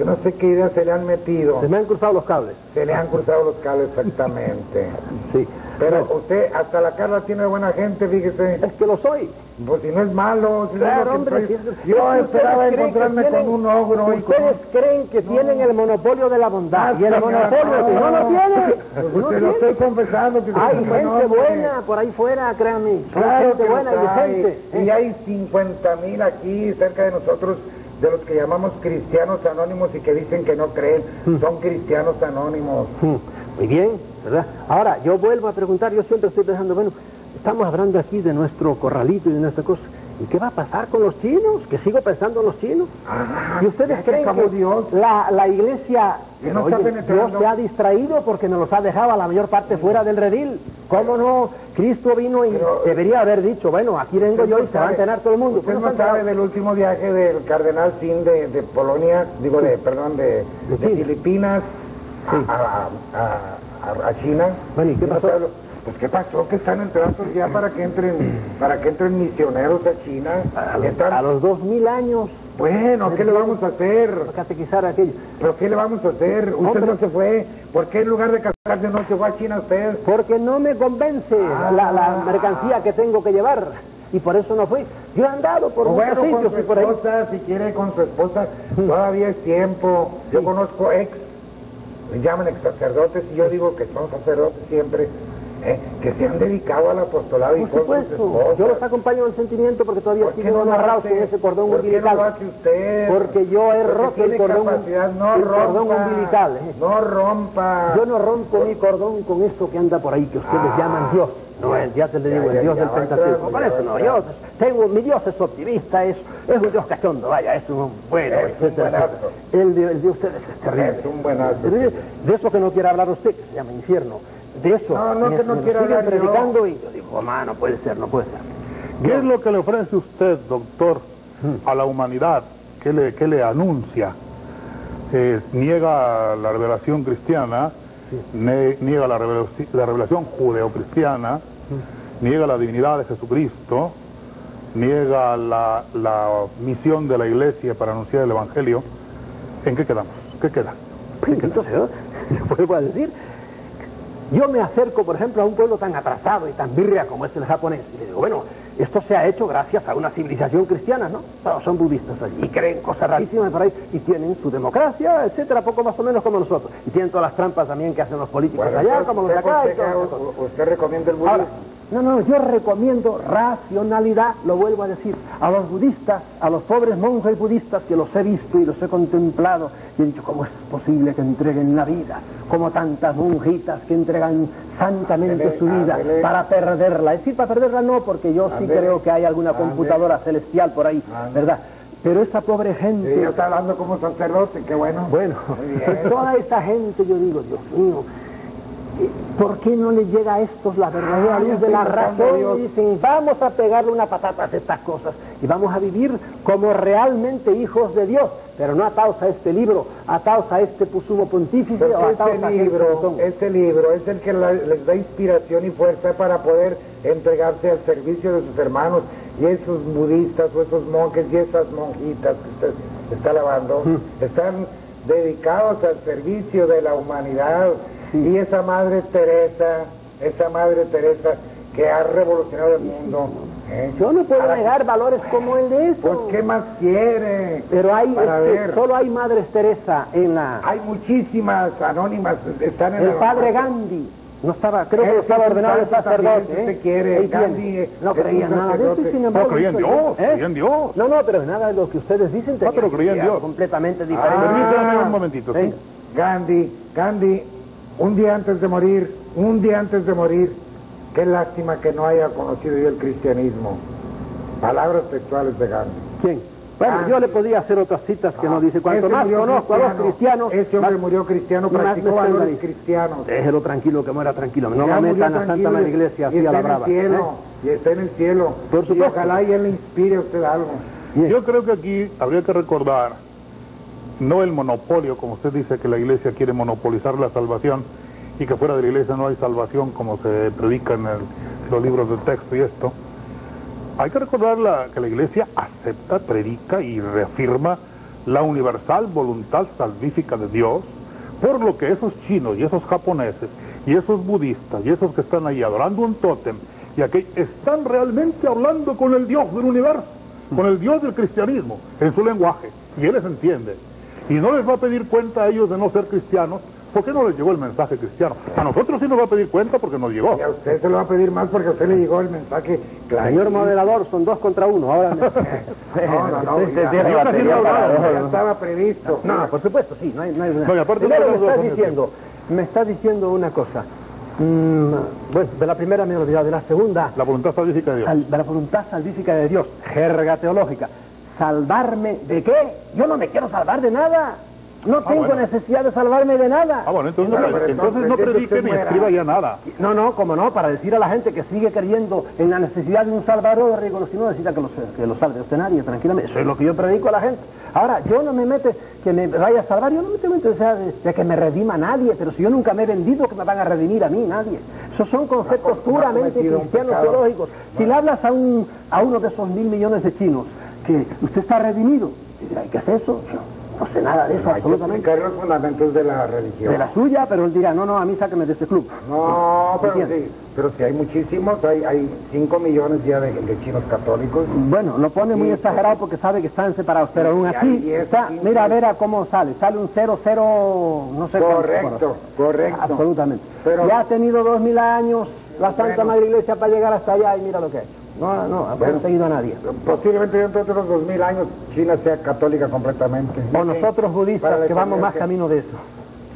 Speaker 3: no sé qué ideas se le han metido.
Speaker 2: Se me han cruzado los cables.
Speaker 3: Se le han cruzado los cables, exactamente.
Speaker 2: Sí.
Speaker 3: Pero usted, hasta la Carla tiene buena gente, fíjese.
Speaker 2: Es que lo soy.
Speaker 3: Pues si no es malo, si
Speaker 2: claro,
Speaker 3: no
Speaker 2: hombre,
Speaker 3: yo esperaba encontrarme con un ogro.
Speaker 2: Ustedes creen que tienen el monopolio de la bondad. Y el monopolio, si no lo tienen.
Speaker 3: Pues se lo estoy confesando. Que
Speaker 2: hay gente buena por ahí fuera, créanme.
Speaker 3: Claro,
Speaker 2: gente buena y decente.
Speaker 3: Y hay 50,000 aquí cerca de nosotros, de los que llamamos cristianos anónimos y que dicen que no creen. Son cristianos anónimos.
Speaker 2: Muy bien, ¿verdad? Ahora, yo vuelvo a preguntar, yo siempre estoy pensando, bueno, estamos hablando aquí de nuestro corralito y de nuestra cosa. ¿Y qué va a pasar con los chinos? Que sigo pensando en los chinos. ¿Y ustedes creen que
Speaker 3: Dios?
Speaker 2: La iglesia,
Speaker 3: no
Speaker 2: oye, Dios se ha distraído porque nos los ha dejado a la mayor parte fuera del redil? ¿Cómo no? Cristo vino y debería haber dicho, bueno, aquí vengo yo y se va a enterar todo el mundo.
Speaker 3: ¿Usted no sabe del último viaje del cardenal Sin de Polonia, digo, de Filipinas a China?
Speaker 2: Bueno, ¿y qué pasó?
Speaker 3: Pues ¿qué pasó? Que están en tratos ya para que entren misioneros a China.
Speaker 2: A los 2000 años.
Speaker 3: Bueno, ¿qué le vamos a hacer?
Speaker 2: Catequizar aquello.
Speaker 3: ¿Pero qué le vamos a hacer? Usted no se fue. ¿Por qué en lugar de casarse no se fue a China usted?
Speaker 2: Porque no me convence la mercancía que tengo que llevar. Y por eso no fui. Yo he andado por muchos sitios y por ahí.
Speaker 3: Si quiere con su esposa, todavía es tiempo. Sí. Yo conozco le llaman ex sacerdotes y yo digo que son sacerdotes siempre. Que se han dedicado al apostolado y con sus esposas.
Speaker 2: Yo los acompaño en el sentimiento porque todavía siguen amarrados con ese cordón umbilical.
Speaker 3: ¿Por qué no lo hace usted?
Speaker 2: Porque yo he roto el cordón umbilical.
Speaker 3: No rompa.
Speaker 2: Yo no rompo mi cordón con eso que anda por ahí, que ustedes llaman Dios. No, ya te le digo, el Dios del Pentateuco. Por eso no, mi Dios es optimista, es un Dios cachondo, vaya, es un bueno, etcétera. El de ustedes es terrible.
Speaker 3: Es un buenazo.
Speaker 2: De eso que no quiere hablar usted, que se llama infierno. De eso,
Speaker 3: que no quiero hablar
Speaker 2: predicando y yo digo, no puede ser.
Speaker 4: ¿Qué es lo que le ofrece usted, doctor, a la humanidad? ¿Qué le anuncia? Niega la revelación cristiana, niega la revelación judeocristiana, niega la divinidad de Jesucristo, niega la misión de la Iglesia para anunciar el Evangelio. ¿En qué quedamos? ¿Qué queda?
Speaker 2: Entonces, vuelvo a decir, Yo me acerco, por ejemplo, a un pueblo tan atrasado y tan birria como es el japonés, y le digo, bueno, esto se ha hecho gracias a una civilización cristiana, ¿no? Todos son budistas allí y creen cosas rarísimas por ahí y tienen su democracia, etcétera, poco más o menos como nosotros. Y tienen todas las trampas también que hacen los políticos allá, como los de acá y todo.
Speaker 3: ¿Usted recomienda el budismo?
Speaker 2: Ahora, no, yo recomiendo racionalidad, lo vuelvo a decir, a los budistas, a los pobres monjes budistas que los he visto y los he contemplado y he dicho, ¿cómo es posible que entreguen la vida? Como tantas monjitas que entregan santamente su vida para perderla. Es decir, para perderla no, porque yo sí creo que hay alguna computadora celestial por ahí, ¿verdad? Pero esa pobre gente...
Speaker 3: Sí, yo estoy hablando como sacerdote, qué bueno.
Speaker 2: Bueno, toda esa gente, yo digo, Dios mío, ¿por qué no les llega a estos la verdadera luz de la razón? Y dicen, vamos a pegarle una patata a estas cosas y vamos a vivir como realmente hijos de Dios, pero no atados a este libro, atados a este sumo pontífice o atados a
Speaker 3: este libro es el que les da inspiración y fuerza para poder entregarse al servicio de sus hermanos, y esos budistas o esos monjes y esas monjitas que usted está lavando están dedicados al servicio de la humanidad. Sí. Y esa Madre Teresa que ha revolucionado el mundo.
Speaker 2: Yo no puedo negar valores como el de eso.
Speaker 3: Pues, ¿qué más quiere?
Speaker 2: Pero hay, solo hay Madres Teresa en la...
Speaker 3: Hay muchísimas anónimas, están en
Speaker 2: el padre Gandhi. No estaba, creo que estaba ordenado el sacerdote.
Speaker 3: Si quiere, Gandhi
Speaker 2: no creía nada de eso y sin embargo...
Speaker 4: No, creía en Dios, creía en Dios.
Speaker 2: No, pero nada de lo que ustedes dicen
Speaker 4: no, pero creía en Dios.
Speaker 2: Completamente diferente.
Speaker 4: Permítame un momentito, ¿sí?
Speaker 3: Gandhi, un día antes de morir, qué lástima que no haya conocido yo el cristianismo. Palabras textuales de Gandhi.
Speaker 2: ¿Quién? Bueno, yo le podía hacer otras citas que no dice, cuanto más conozco a los cristianos...
Speaker 3: Ese hombre murió cristiano, practicó valores cristianos.
Speaker 2: Déjelo tranquilo, que muera tranquilo, no lo metan a Santa María Iglesia así a la brava.
Speaker 3: Y está en el cielo,
Speaker 2: por supuesto.
Speaker 3: Y ojalá y él le inspire a usted algo.
Speaker 4: Yo creo que aquí habría que recordar, no el monopolio, como usted dice, que la Iglesia quiere monopolizar la salvación, y que fuera de la Iglesia no hay salvación, como se predica en los libros de texto y esto. Hay que recordar que la Iglesia acepta, predica y reafirma la universal voluntad salvífica de Dios, por lo que esos chinos y esos japoneses y esos budistas y esos que están ahí adorando un tótem y aquellos están realmente hablando con el Dios del universo, con el Dios del cristianismo, en su lenguaje, y Él les entiende. Y no les va a pedir cuenta a ellos de no ser cristianos, porque no les llegó el mensaje cristiano. A nosotros sí nos va a pedir cuenta porque nos llegó.
Speaker 3: Y a usted se lo va a pedir más porque a usted le llegó el mensaje claro.
Speaker 2: Señor moderador, son 2 contra 1. Ahora
Speaker 3: no, ya estaba previsto.
Speaker 2: No, por supuesto, sí, no hay nada.
Speaker 4: No, y aparte
Speaker 2: me está diciendo una cosa. Bueno, de la primera me he olvidado, de la segunda...
Speaker 4: La voluntad salvífica de Dios.
Speaker 2: De la voluntad salvífica de Dios, jerga teológica. ¿Salvarme de qué? Yo no me quiero salvar de nada. No tengo necesidad de salvarme de nada.
Speaker 4: Bueno, entonces no predique ni escriba ya nada.
Speaker 2: No, como no, para decir a la gente que sigue creyendo en la necesidad de un salvador, si no necesita que lo salve usted nadie, tranquilamente. Eso es lo que yo predico a la gente. Ahora, yo no me mete que me vaya a salvar, yo no me meto de que me redima nadie, pero si yo nunca me he vendido, que me van a redimir a mí, nadie. Esos son conceptos puramente cristianos teológicos. Si le hablas a uno de esos 1.000 millones de chinos, que usted está redimido, ¿qué es eso? No sé nada de eso, absolutamente.
Speaker 3: Hay que los fundamentos de la religión.
Speaker 2: De la suya, pero él dirá, no, a mí sáqueme de este club.
Speaker 3: No, pero sí hay muchísimos, hay 5 millones ya de chinos católicos.
Speaker 2: Bueno, lo pone muy exagerado porque sabe que están separados, pero aún así está, mira a ver a cómo sale un 00, no sé
Speaker 3: cuánto. Correcto.
Speaker 2: Absolutamente. Pero ya ha tenido 2000 años la Santa Madre Iglesia para llegar hasta allá y mira lo que ha hecho. No ha conseguido a nadie.
Speaker 3: Posiblemente dentro de otros 2000 años China sea católica completamente.
Speaker 2: O nosotros budistas que vamos más camino de eso.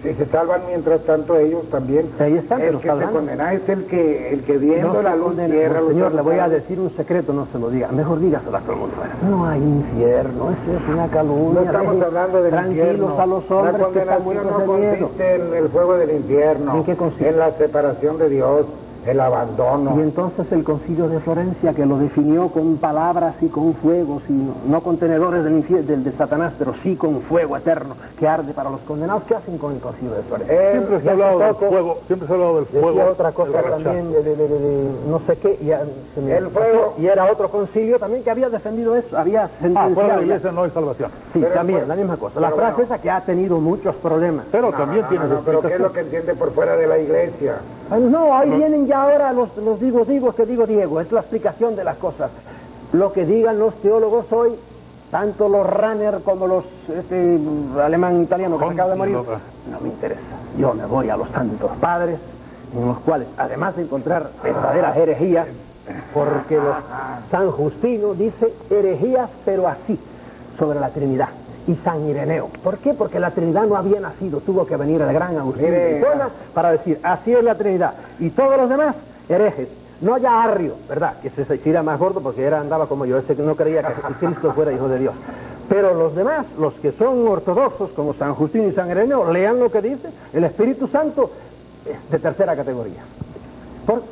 Speaker 3: Si se salvan mientras tanto ellos también.
Speaker 2: Ahí están,
Speaker 3: el que se condena es el que viendo la luz cierra los ojos.
Speaker 2: Señor, le voy a decir un secreto, no se lo diga. Mejor dígaselo a todo el mundo. No hay infierno, eso es una calumnia.
Speaker 3: No estamos hablando del infierno.
Speaker 2: Tranquilos a los hombres.
Speaker 3: La condenación no consiste en el fuego del infierno.
Speaker 2: ¿En qué consiste?
Speaker 3: En la separación de Dios. el abandono.
Speaker 2: Y entonces el Concilio de Florencia, que lo definió con palabras y con fuegos, y no con tenedores del infierno, de Satanás, pero sí con fuego eterno que arde para los condenados. ¿Qué hacen con el Concilio de Florencia?
Speaker 4: Siempre se ha hablado del fuego, siempre se ha hablado del fuego.
Speaker 2: Decía otra cosa
Speaker 4: del
Speaker 2: también, de no sé qué,
Speaker 3: El fuego.
Speaker 2: y era otro concilio también que había defendido eso, había sentenciado.
Speaker 4: Fuera de la iglesia no hay salvación.
Speaker 2: Sí,
Speaker 3: Pero
Speaker 2: también,
Speaker 3: fue-
Speaker 2: la misma cosa. La
Speaker 3: pero
Speaker 2: frase
Speaker 3: bueno.
Speaker 2: esa que ha tenido muchos problemas.
Speaker 4: Pero también tiene su
Speaker 3: Pero ¿qué es
Speaker 4: explicación.
Speaker 3: lo que entiende por fuera de la iglesia?
Speaker 2: Ay, no, ahí vienen ya ahora los digo que digo Diego, es la explicación de las cosas. Lo que digan los teólogos hoy, tanto los Ranner como los alemán italiano que se acaba de morir, no me interesa. Yo me voy a los santos padres, en los cuales, además de encontrar verdaderas herejías, porque San Justino dice herejías, pero así, sobre la Trinidad. Y San Ireneo. ¿Por qué? Porque la Trinidad no había nacido, tuvo que venir el gran Agustín de Hipona para decir, así es la Trinidad. Y todos los demás, herejes. No ya Arrio, ¿verdad? Que se hiciera más gordo porque andaba como yo, ese que no creía que Cristo fuera hijo de Dios. Pero los demás, los que son ortodoxos, como San Justino y San Ireneo, lean lo que dice, el Espíritu Santo es de tercera categoría.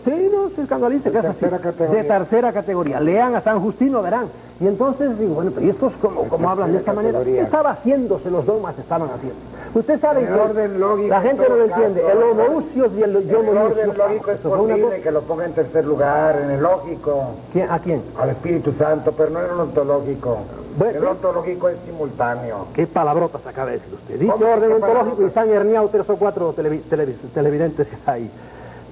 Speaker 2: Sí, no se escandalice, que es así. De tercera categoría. Lean a San Justino, verán. Y entonces digo, bueno, pero ¿y estos cómo hablan de esta manera? ¿Qué estaba haciéndose? Los dogmas estaban haciendo. Usted sabe que
Speaker 3: orden lógico,
Speaker 2: la gente no lo entiende. El homoousios y el
Speaker 3: En el orden
Speaker 2: homoousios.
Speaker 3: lógico es posible que lo ponga en tercer lugar, en el lógico,
Speaker 2: ¿A quién?
Speaker 3: al Espíritu Santo, pero no en el ontológico.
Speaker 2: Bueno.
Speaker 3: El ontológico es simultáneo.
Speaker 2: ¿Qué palabrotas acaba de decir usted? Dice
Speaker 3: ¿Cómo?
Speaker 2: orden
Speaker 3: ¿Qué
Speaker 2: ontológico y
Speaker 3: palabrotas?
Speaker 2: San Herniao 3 o 4 televidentes ahí.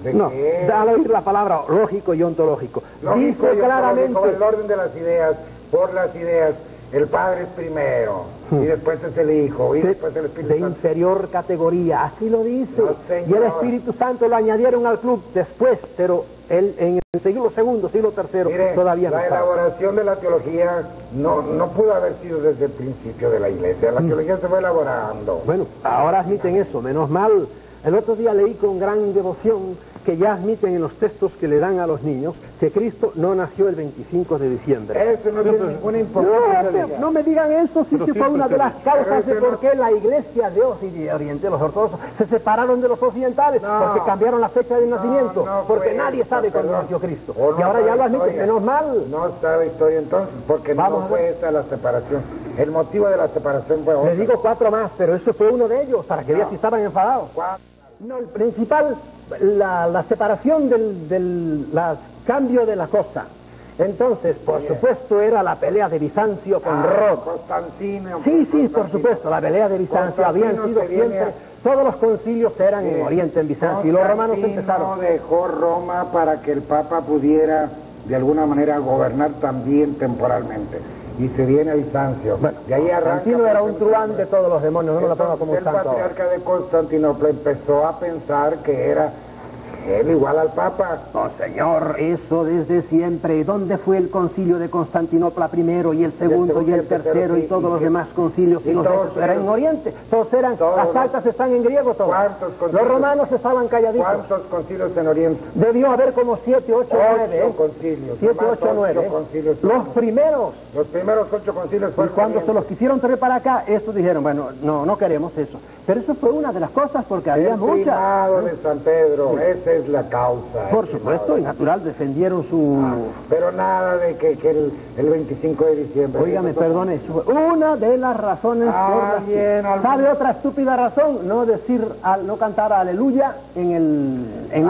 Speaker 3: ¿De
Speaker 2: No,
Speaker 3: qué?
Speaker 2: al oír la palabra lógico y ontológico.
Speaker 3: Lógico
Speaker 2: Dice
Speaker 3: y
Speaker 2: claramente...
Speaker 3: ontológico, el orden de las ideas, por las ideas. El Padre es primero, y después es el Hijo, y después el Espíritu
Speaker 2: de
Speaker 3: Santo.
Speaker 2: inferior categoría, así lo dice.
Speaker 3: No, señor.
Speaker 2: Y el Espíritu Santo lo añadieron al club después, pero él en el siglo segundo, siglo tercero,
Speaker 3: Mire,
Speaker 2: todavía no
Speaker 3: la
Speaker 2: estaba.
Speaker 3: elaboración de la teología no pudo haber sido desde el principio de la iglesia. La teología se fue elaborando.
Speaker 2: Bueno, ahora admiten eso, menos mal. El otro día leí con gran devoción que ya admiten en los textos que le dan a los niños que Cristo no nació el 25 de diciembre.
Speaker 3: Eso no tiene ninguna importancia.
Speaker 2: No me digan eso, si
Speaker 4: Pero
Speaker 2: sí fue
Speaker 4: siempre
Speaker 2: una de
Speaker 4: se
Speaker 2: las
Speaker 4: dice.
Speaker 2: causas de
Speaker 3: Pero
Speaker 2: por qué la iglesia de Oriente, los ortodoxos, se separaron de los occidentales,
Speaker 3: No.
Speaker 2: porque cambiaron la fecha de nacimiento,
Speaker 3: no
Speaker 2: porque
Speaker 3: fue
Speaker 2: nadie
Speaker 3: eso,
Speaker 2: sabe cuándo
Speaker 3: perdón.
Speaker 2: nació Cristo.
Speaker 3: O no
Speaker 2: Y ahora ya
Speaker 3: sabe
Speaker 2: lo admiten,
Speaker 3: historia.
Speaker 2: menos mal.
Speaker 3: No sabe historia entonces, porque
Speaker 2: Vamos
Speaker 3: no
Speaker 2: a
Speaker 3: fue
Speaker 2: ver.
Speaker 3: esa la separación. El motivo de la separación fue otro.
Speaker 2: Le digo 4 más, pero eso fue uno de ellos, para que veas si estaban enfadados. No, el principal, la separación del cambio de la cosa. Entonces, por supuesto, era la pelea de Bizancio con Roma.
Speaker 3: Constantino.
Speaker 2: Sí, por supuesto, la pelea de Bizancio habían sido
Speaker 3: se viene
Speaker 2: siempre, todos los concilios eran en Oriente, en Bizancio, y los romanos
Speaker 3: Constantino
Speaker 2: empezaron.
Speaker 3: dejó Roma para que el Papa pudiera, de alguna manera, gobernar también temporalmente. Y se viene a Bizancio.
Speaker 2: Bueno,
Speaker 3: de ahí arranca.
Speaker 2: Constantino era un truán de todos los demonios, no me la ponga como un
Speaker 3: El
Speaker 2: santo ahora.
Speaker 3: patriarca de Constantinopla empezó a pensar que era él igual al Papa.
Speaker 2: No, señor, eso desde siempre. ¿Dónde fue el concilio de Constantinopla primero y el segundo y el tercero y todos los demás concilios?
Speaker 3: y
Speaker 2: Y los
Speaker 3: todos
Speaker 2: otros eran en
Speaker 3: eran-
Speaker 2: Oriente. Todos eran,
Speaker 3: todos
Speaker 2: las
Speaker 3: los-
Speaker 2: actas están en griego todos.
Speaker 3: ¿Cuántos concilios?
Speaker 2: Los romanos estaban calladitos.
Speaker 3: ¿Cuántos concilios en Oriente?
Speaker 2: Debió haber como 7, 8, 9.
Speaker 3: 8 concilios.
Speaker 2: 7,
Speaker 3: Nomás
Speaker 2: 8, 9.
Speaker 3: 8 concilios.
Speaker 2: Los primeros.
Speaker 3: Los primeros 8 concilios
Speaker 2: Y
Speaker 3: fueron
Speaker 2: cuando se
Speaker 3: Oriente.
Speaker 2: los quisieron traer para acá, estos dijeron, bueno, no queremos eso. Pero eso fue una de las cosas porque había
Speaker 3: El
Speaker 2: muchas.
Speaker 3: primado de San Pedro, esa es la causa.
Speaker 2: Por
Speaker 3: el
Speaker 2: supuesto,
Speaker 3: primado.
Speaker 2: y natural, defendieron su...
Speaker 3: Pero nada de que el 25 de diciembre.
Speaker 2: Óigame,
Speaker 3: Eso-
Speaker 2: perdone, eso fue una de las razones por las que...
Speaker 3: bien, algún-
Speaker 2: ¿Sabe otra estúpida razón? No cantar aleluya en los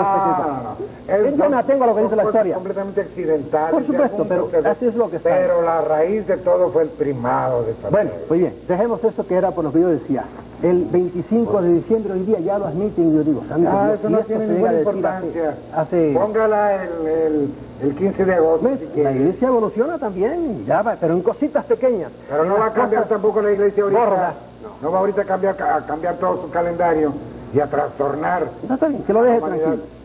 Speaker 3: Es-
Speaker 2: Yo me atengo a lo que dice la
Speaker 3: son cosas
Speaker 2: historia.
Speaker 3: completamente accidentales.
Speaker 2: Por supuesto,
Speaker 3: de algún
Speaker 2: pero
Speaker 3: modo,
Speaker 2: así es lo que está.
Speaker 3: Pero la raíz de todo fue el primado de San
Speaker 2: Bueno,
Speaker 3: Pedro.
Speaker 2: muy bien, dejemos esto que era por lo que yo decía. El 25 de diciembre hoy día ya lo admiten y yo digo, santo Dios,
Speaker 3: Eso
Speaker 2: y
Speaker 3: no
Speaker 2: esto
Speaker 3: tiene
Speaker 2: se llega
Speaker 3: ninguna
Speaker 2: a decir
Speaker 3: importancia.
Speaker 2: hace
Speaker 3: Póngala el 15 de agosto.
Speaker 2: ¿ves?
Speaker 3: si
Speaker 2: La
Speaker 3: quiere.
Speaker 2: iglesia evoluciona también, ya va, pero en cositas pequeñas.
Speaker 3: Pero no
Speaker 2: En
Speaker 3: va a
Speaker 2: las
Speaker 3: cambiar
Speaker 2: cosas
Speaker 3: tampoco la iglesia ahorita.
Speaker 2: gordas.
Speaker 3: No va ahorita a cambiar todo su calendario y a trastornar.
Speaker 2: No, está bien, que lo deje
Speaker 3: La humanidad.
Speaker 2: tranquilo.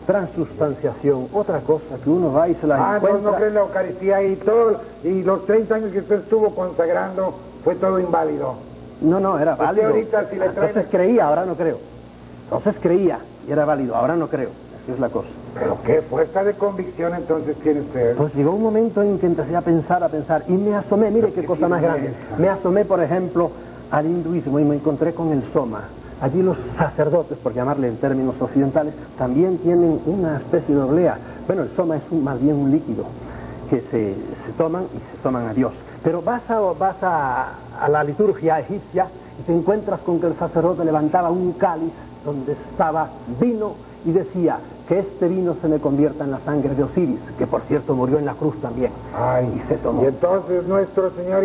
Speaker 2: Transustanciación, otra cosa que uno va y se la
Speaker 3: No
Speaker 2: encuentra.
Speaker 3: creen la Eucaristía y los 30 años que usted estuvo consagrando fue todo inválido.
Speaker 2: No, era válido.
Speaker 3: ahorita si le traen-
Speaker 2: Entonces creía, ahora no creo. Entonces creía y era válido, ahora no creo. Así es la cosa.
Speaker 3: Pero qué fuerza de convicción entonces tiene usted.
Speaker 2: Pues llegó un momento en que empecé a pensar y me asomé, mire qué cosa más grande. Me asomé, por ejemplo, al hinduismo y me encontré con el Soma. allí los sacerdotes, por llamarle en términos occidentales, también tienen una especie de oblea. Bueno, el soma es más bien un líquido que se toman y se toman a Dios. Pero vas a la liturgia egipcia y te encuentras con que el sacerdote levantaba un cáliz donde estaba vino y decía que este vino se me convierta en la sangre de Osiris, que por cierto murió en la cruz también.
Speaker 3: Ay,
Speaker 2: y se tomó.
Speaker 3: Y entonces nuestro Señor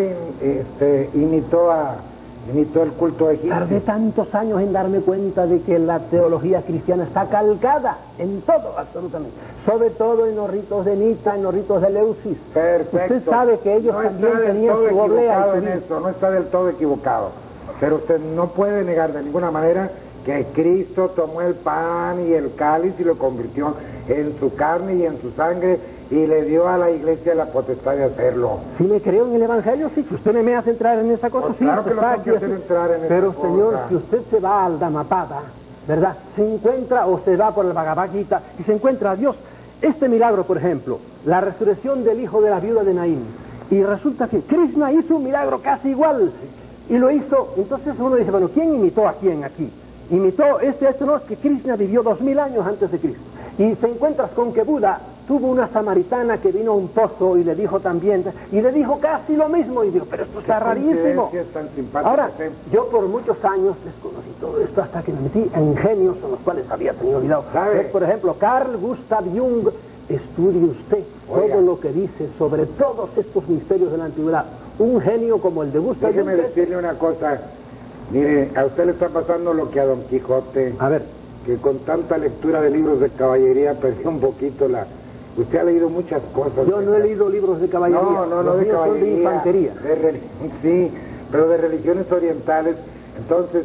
Speaker 3: imitó el culto egipcio.
Speaker 2: Tardé tantos años en darme cuenta de que la teología cristiana está calcada en todo, absolutamente. Sobre todo en los ritos de Nita, en los ritos de Eleusis.
Speaker 3: Perfecto.
Speaker 2: Usted sabe que ellos
Speaker 3: no
Speaker 2: también
Speaker 3: está del
Speaker 2: tenían
Speaker 3: todo
Speaker 2: su oblea.
Speaker 3: equivocado en eso, no está del todo equivocado. Pero usted no puede negar de ninguna manera que Cristo tomó el pan y el cáliz y lo convirtió en su carne y en su sangre y le dio a la iglesia la potestad de hacerlo.
Speaker 2: Si me creo en el Evangelio, sí, que usted me hace entrar en esa cosa,
Speaker 3: Pues
Speaker 2: sí.
Speaker 3: claro que lo tengo que hacer entrar en esa
Speaker 2: Pero
Speaker 3: cosa.
Speaker 2: señor, si usted se va al Dhammapada, ¿verdad? Se encuentra, o se va por el Bhagavad Gita y se encuentra a Dios. Este milagro, por ejemplo, la resurrección del hijo de la viuda de Naín, y resulta que Krishna hizo un milagro casi igual, y lo hizo. Entonces uno dice, bueno, ¿quién imitó a quién aquí? Imitó no, es que Krishna vivió 2000 años antes de Cristo. Y te encuentras con que Buda tuvo una samaritana que vino a un pozo y le dijo también, y le dijo casi lo mismo, y digo, pero esto está rarísimo.
Speaker 3: Tan simpática.
Speaker 2: Ahora, yo por muchos años desconocí todo esto hasta que me metí en genios con los cuales había tenido olvidado.
Speaker 3: ¿Sabe?
Speaker 2: Por ejemplo, Carl Gustav Jung, estudie usted todo lo que dice sobre todos estos misterios de la antigüedad. Un genio como el de Gustav Jung.
Speaker 3: Déjeme decirle una cosa. Mire, a usted le está pasando lo que a Don Quijote,
Speaker 2: A ver,
Speaker 3: que con tanta lectura de libros de caballería perdió un poquito la... Usted ha leído muchas cosas.
Speaker 2: yo no he leído libros de caballería.
Speaker 3: No
Speaker 2: Los
Speaker 3: de
Speaker 2: míos son
Speaker 3: caballería.
Speaker 2: de infantería.
Speaker 3: Sí, pero de religiones orientales. Entonces,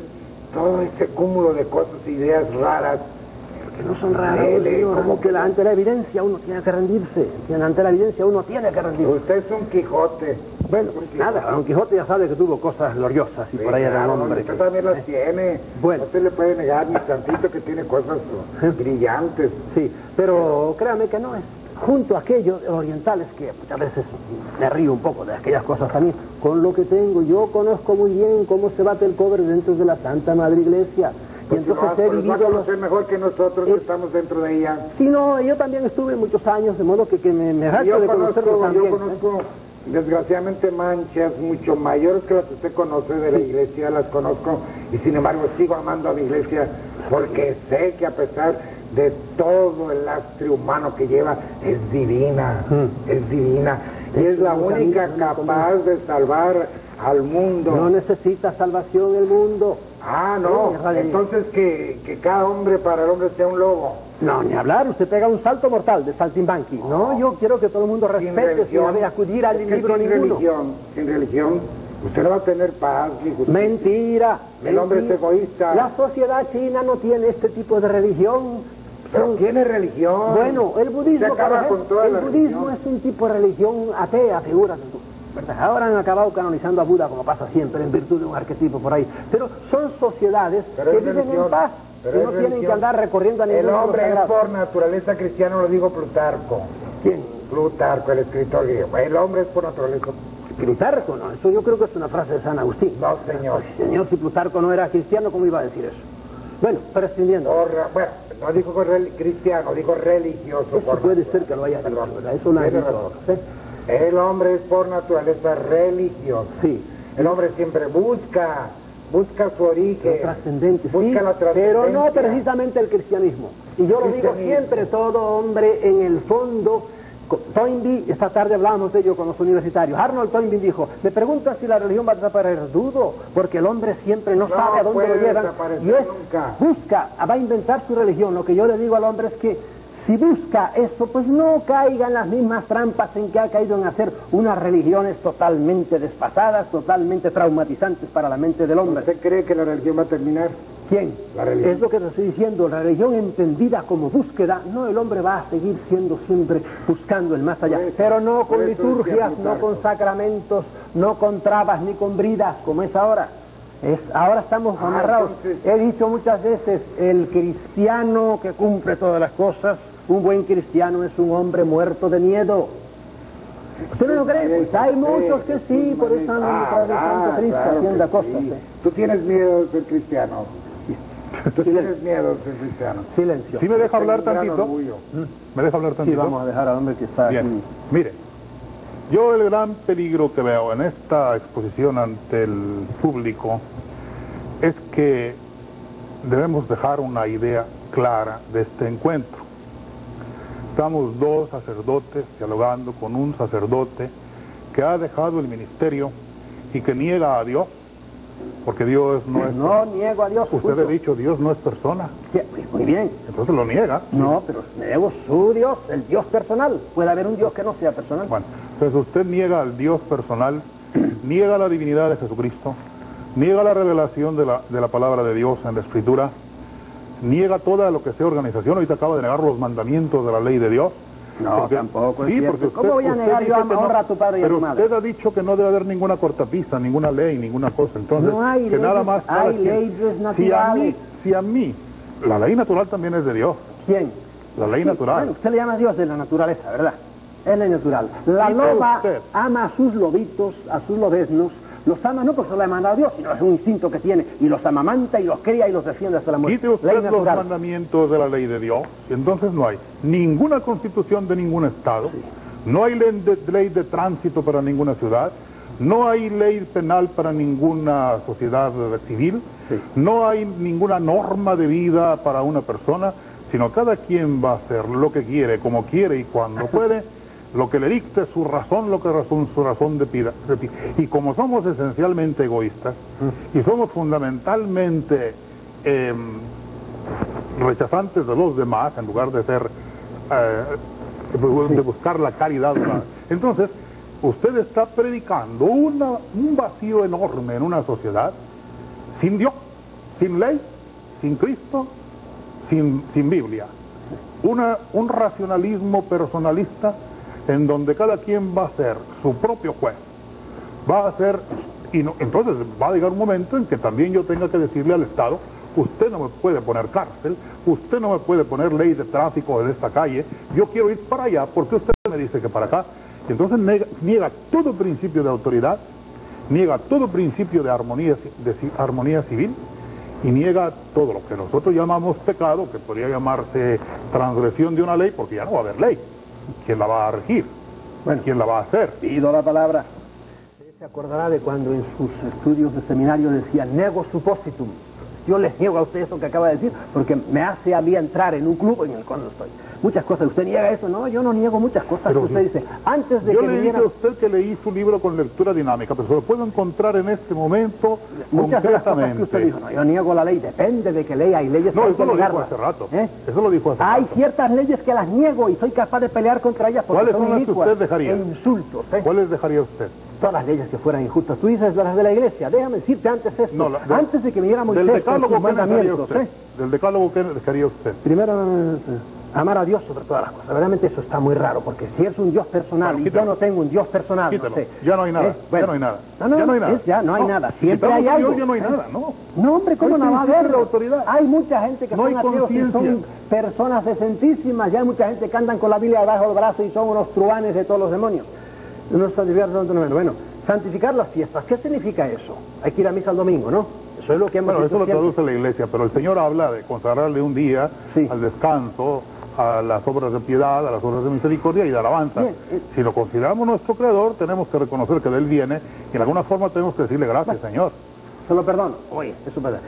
Speaker 3: todo ese cúmulo de cosas, ideas raras.
Speaker 2: Que no son raros, señor,
Speaker 3: como
Speaker 2: que ante la evidencia uno tiene que rendirse. Ante la evidencia uno tiene que rendirse.
Speaker 3: Usted es un Quijote.
Speaker 2: Bueno, nada, Don Quijote ya sabe que tuvo cosas gloriosas y
Speaker 3: Sí,
Speaker 2: por ahí era un
Speaker 3: claro,
Speaker 2: hombre.
Speaker 3: usted también las tiene.
Speaker 2: Bueno.
Speaker 3: No se le puede negar ni tantito que tiene cosas brillantes.
Speaker 2: Sí, pero créame que no es. Junto a aquellos orientales que muchas veces me río un poco de aquellas cosas también, con lo que tengo, yo conozco muy bien cómo se bate el cobre dentro de la Santa Madre Iglesia. Y
Speaker 3: Pues
Speaker 2: entonces
Speaker 3: si
Speaker 2: he
Speaker 3: no, pues va a
Speaker 2: vivido
Speaker 3: conocer mejor que nosotros que estamos dentro de ella.
Speaker 2: Sí, no, yo también estuve muchos años, de modo que me jacto de conocerlo también.
Speaker 3: Yo conozco, desgraciadamente, manchas mucho mayores que las que usted conoce de la iglesia, las conozco, y sin embargo sigo amando a mi iglesia, porque sé que a pesar de todo el lastre humano que lleva, es divina, es divina, y es la única capaz de salvar al mundo.
Speaker 2: No necesita salvación el mundo.
Speaker 3: Ah, no, entonces que cada hombre para el hombre sea un lobo.
Speaker 2: No, ni hablar, usted pega un salto mortal de saltimbanqui. No, yo quiero que todo el mundo respete sin acudir al libro ninguno.
Speaker 3: Sin religión, usted no va a tener paz ni justicia.
Speaker 2: Mentira.
Speaker 3: El hombre es egoísta.
Speaker 2: La sociedad china no tiene este tipo de religión.
Speaker 3: Pero tiene religión.
Speaker 2: Bueno, el budismo,
Speaker 3: Se acaba
Speaker 2: por ejemplo,
Speaker 3: con toda
Speaker 2: el
Speaker 3: la
Speaker 2: budismo
Speaker 3: religión.
Speaker 2: es un tipo de religión atea, figúrate tú. ¿Verdad? Ahora han acabado canonizando a Buda, como pasa siempre, en virtud de un arquetipo por ahí. Pero son sociedades
Speaker 3: Pero
Speaker 2: que
Speaker 3: es
Speaker 2: viven
Speaker 3: religión.
Speaker 2: en paz,
Speaker 3: Pero
Speaker 2: que
Speaker 3: es
Speaker 2: no tienen
Speaker 3: religión.
Speaker 2: que andar recorriendo a ningún
Speaker 3: El
Speaker 2: libro
Speaker 3: hombre es
Speaker 2: sagrado.
Speaker 3: por naturaleza cristiano, lo digo Plutarco.
Speaker 2: ¿Quién?
Speaker 3: Plutarco, el escritor griego. El hombre es por naturaleza.
Speaker 2: Plutarco, no, eso yo creo que es una frase de San Agustín.
Speaker 3: No, señor.
Speaker 2: Pues, señor, si Plutarco no era cristiano, ¿cómo iba a decir eso? Bueno, prescindiendo.
Speaker 3: Bueno, no dijo cristiano, dijo religioso.
Speaker 2: Eso puede ser que lo haya dicho,
Speaker 3: Perdón.
Speaker 2: ¿verdad? Eso lo han
Speaker 3: Tiene
Speaker 2: dicho
Speaker 3: razón.
Speaker 2: otros, ¿eh?
Speaker 3: El hombre es por naturaleza religioso.
Speaker 2: Sí.
Speaker 3: El hombre siempre busca su origen.
Speaker 2: Lo trascendente,
Speaker 3: busca
Speaker 2: sí,
Speaker 3: la trascendencia.
Speaker 2: pero no precisamente el cristianismo. Y yo lo digo
Speaker 3: Cristianismo.
Speaker 2: siempre, todo hombre en el fondo. Toynbee, esta tarde hablábamos de ello con los universitarios. Arnold Toynbee dijo, me pregunta si la religión va a desaparecer. Dudo, porque el hombre siempre no sabe a dónde lo
Speaker 3: puede
Speaker 2: llevan.
Speaker 3: desaparecer
Speaker 2: Y es,
Speaker 3: nunca.
Speaker 2: busca, va a inventar su religión. Lo que yo le digo al hombre es que si busca eso, pues no caiga en las mismas trampas en que ha caído en hacer unas religiones totalmente desfasadas, totalmente traumatizantes para la mente del hombre.
Speaker 3: ¿Usted cree que la religión va a terminar?
Speaker 2: ¿Quién?
Speaker 3: La religión.
Speaker 2: Es lo que te estoy diciendo, la religión entendida como búsqueda, no, el hombre va a seguir siendo siempre buscando el más allá,
Speaker 3: Por eso,
Speaker 2: pero no
Speaker 3: por
Speaker 2: con
Speaker 3: eso
Speaker 2: liturgias,
Speaker 3: decía
Speaker 2: no
Speaker 3: Plutarco.
Speaker 2: con sacramentos, no con trabas ni con bridas, como es ahora. Ahora estamos amarrados.
Speaker 3: entonces-
Speaker 2: He dicho muchas veces, el cristiano que cumple todas las cosas, un buen cristiano es un hombre muerto de miedo. ¿Usted no lo cree? Pues hay muchos que sí, por eso andan detrás de Santo Cristo haciendo
Speaker 3: claro que
Speaker 2: cosas.
Speaker 3: sí. ¿Tú tienes miedo de ser cristiano? Tú tienes miedo, ser cristiano.
Speaker 2: Silencio.
Speaker 4: ¿Sí me deja hablar
Speaker 3: Tengo un gran
Speaker 4: tantito?
Speaker 3: orgullo.
Speaker 4: ¿Me deja hablar
Speaker 2: Sí,
Speaker 4: tantito?
Speaker 2: vamos a dejar al hombre que está
Speaker 4: Bien,
Speaker 2: aquí.
Speaker 4: mire, yo el gran peligro que veo en esta exposición ante el público es que debemos dejar una idea clara de este encuentro. Estamos dos sacerdotes dialogando con un sacerdote que ha dejado el ministerio y que niega a Dios, porque Dios no es...
Speaker 2: No niego a Dios.
Speaker 4: Usted ha dicho Dios no es persona,
Speaker 2: Sí, muy bien.
Speaker 4: entonces lo niega.
Speaker 2: No, pero niego su Dios, el Dios personal. Puede haber un Dios que no sea personal.
Speaker 4: Bueno, entonces usted niega al Dios personal, niega la divinidad de Jesucristo, niega la revelación de la palabra de Dios en la Escritura, niega toda lo que sea organización. Ahorita acaba de negar los mandamientos de la ley de Dios.
Speaker 2: No, tampoco es
Speaker 4: Sí,
Speaker 2: cierto.
Speaker 4: porque
Speaker 2: ¿Cómo voy a negar
Speaker 4: dice
Speaker 2: yo a
Speaker 4: que no,
Speaker 2: honrar a tu padre y a
Speaker 4: pero
Speaker 2: tu madre?
Speaker 4: usted ha dicho que no debe haber ninguna cortapista, ninguna ley, ninguna cosa. Entonces,
Speaker 2: No hay
Speaker 4: que
Speaker 2: leyes,
Speaker 4: nada más cada
Speaker 2: hay
Speaker 4: quien-
Speaker 2: leyes naturales.
Speaker 4: Si a mí, la ley natural también es de Dios,
Speaker 2: ¿Quién?
Speaker 4: la ley
Speaker 2: Sí,
Speaker 4: natural.
Speaker 2: Bueno, usted le llama a Dios de la naturaleza, ¿verdad? Es ley natural. La
Speaker 4: Sí, pero
Speaker 2: loba
Speaker 4: usted-
Speaker 2: ama a sus lobitos, a sus lobeznos. Los ama no porque se lo ha mandado Dios, sino es un instinto que tiene. Y los amamanta y los cría y los defiende hasta la muerte.
Speaker 4: Quite usted
Speaker 2: Ley
Speaker 4: los
Speaker 2: natural.
Speaker 4: mandamientos de la ley de Dios, y entonces no hay ninguna constitución de ningún estado, no hay ley de tránsito para ninguna ciudad, no hay ley penal para ninguna sociedad civil,
Speaker 2: Sí.
Speaker 4: no hay ninguna norma de vida para una persona, sino cada quien va a hacer lo que quiere, como quiere y cuando puede, lo que le dicte su razón, su razón de pida. Y como somos esencialmente egoístas y somos fundamentalmente rechazantes de los demás en lugar de ser de buscar la caridad, entonces usted está predicando un vacío enorme en una sociedad sin Dios, sin ley, sin Cristo, sin Biblia, un racionalismo personalista en donde cada quien va a ser su propio juez, va a ser, entonces va a llegar un momento en que también yo tenga que decirle al Estado: usted no me puede poner cárcel, usted no me puede poner ley de tráfico en esta calle, yo quiero ir para allá porque usted me dice que para acá. Y entonces niega todo principio de autoridad, niega todo principio de armonía civil y niega todo lo que nosotros llamamos pecado, que podría llamarse transgresión de una ley, porque ya no va a haber ley. ¿Quién la va a regir?
Speaker 2: Bueno.
Speaker 4: ¿Quién la va a hacer?
Speaker 2: Pido la palabra. Usted se acordará de cuando en sus estudios de seminario decía nego suppositum. Yo les niego a usted eso que acaba de decir, porque me hace a mí entrar en un club en el cual estoy. Muchas cosas. ¿Usted niega eso? No, yo no niego muchas cosas.
Speaker 4: Pero
Speaker 2: Usted dice, antes de
Speaker 4: yo
Speaker 2: que
Speaker 4: le dije
Speaker 2: viniera...
Speaker 4: a usted que leí su libro con lectura dinámica, pero se lo puedo encontrar en este momento
Speaker 2: Muchas de las cosas que usted
Speaker 4: completamente.
Speaker 2: dijo, no, yo niego la ley, depende de qué ley, hay leyes que
Speaker 4: No,
Speaker 2: hay
Speaker 4: eso
Speaker 2: que
Speaker 4: lo dijo
Speaker 2: negarlas.
Speaker 4: hace rato.
Speaker 2: ¿Eh?
Speaker 4: Eso lo dijo hace
Speaker 2: Hay
Speaker 4: rato.
Speaker 2: ciertas leyes que las niego y soy capaz de pelear contra ellas porque
Speaker 4: ¿Cuáles
Speaker 2: son
Speaker 4: son las que
Speaker 2: inicuas
Speaker 4: usted dejaría?
Speaker 2: e insultos. ¿Eh?
Speaker 4: ¿Cuáles dejaría usted?
Speaker 2: Todas las leyes que fueran injustas. Tú dices las de la iglesia. Déjame decirte antes esto.
Speaker 4: No,
Speaker 2: antes de que viniera
Speaker 4: Del
Speaker 2: Moisés con
Speaker 4: decálogo,
Speaker 2: sus
Speaker 4: ¿qué dejaría
Speaker 2: mandamientos.
Speaker 4: usted?
Speaker 2: ¿Eh?
Speaker 4: Del decálogo, ¿qué dejaría usted?
Speaker 2: Primero, amar a Dios sobre todas las cosas. Verdaderamente eso está muy raro, porque si es un Dios personal
Speaker 4: Bueno,
Speaker 2: y
Speaker 4: quítalo.
Speaker 2: yo no tengo un Dios personal,
Speaker 4: Quítalo.
Speaker 2: no sé.
Speaker 4: Ya no hay nada,
Speaker 2: Bueno.
Speaker 4: ya no hay nada.
Speaker 2: No,
Speaker 4: ya no hay nada.
Speaker 2: ya no hay nada.
Speaker 4: Si
Speaker 2: Siempre
Speaker 4: quitamos
Speaker 2: hay
Speaker 4: a Dios,
Speaker 2: algo.
Speaker 4: ya no hay
Speaker 2: ¿Eh?
Speaker 4: nada, ¿no?
Speaker 2: No, hombre, ¿cómo
Speaker 4: No
Speaker 2: no
Speaker 4: hay
Speaker 2: va a
Speaker 4: principio
Speaker 2: haber?
Speaker 4: de autoridad.
Speaker 2: Hay mucha gente que
Speaker 4: No
Speaker 2: son
Speaker 4: hay
Speaker 2: ateos y son
Speaker 4: conciencia.
Speaker 2: personas decentísimas. Ya hay mucha gente que andan con la Biblia debajo del brazo y son unos truanes de todos los demonios. Unos santificados, bueno, santificar las fiestas. ¿Qué significa eso? Hay que ir a misa el domingo, ¿no? Eso es lo que hemos
Speaker 4: Bueno,
Speaker 2: dicho
Speaker 4: eso lo
Speaker 2: siempre.
Speaker 4: traduce la iglesia, pero el Señor habla de consagrarle un día
Speaker 2: Sí.
Speaker 4: al descanso, a las obras de piedad, a las obras de misericordia y de alabanza.
Speaker 2: Bien.
Speaker 4: Si lo consideramos nuestro creador, tenemos que reconocer que de él viene y de alguna forma tenemos que decirle gracias, Señor.
Speaker 2: Se lo perdono. Oye, eso es verdad.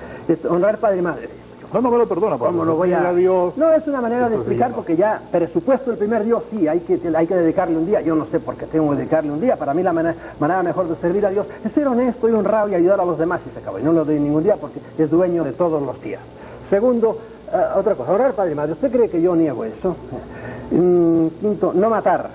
Speaker 2: Honrar padre y madre.
Speaker 4: No me lo perdona,
Speaker 2: ¿Cómo lo voy a...?
Speaker 4: Dios.
Speaker 2: No, es una manera de
Speaker 4: Eso se
Speaker 2: explicar
Speaker 4: llama.
Speaker 2: porque ya, presupuesto el primer Dios, sí, hay que dedicarle un día. Yo no sé por qué tengo que dedicarle un día. Para mí la manera mejor de servir a Dios es ser honesto y honrado y ayudar a los demás y se acabó. Y no lo doy ningún día porque es dueño de todos los días. Segundo, otra cosa, orar padre y madre. ¿Usted cree que yo niego eso? Quinto, no matar.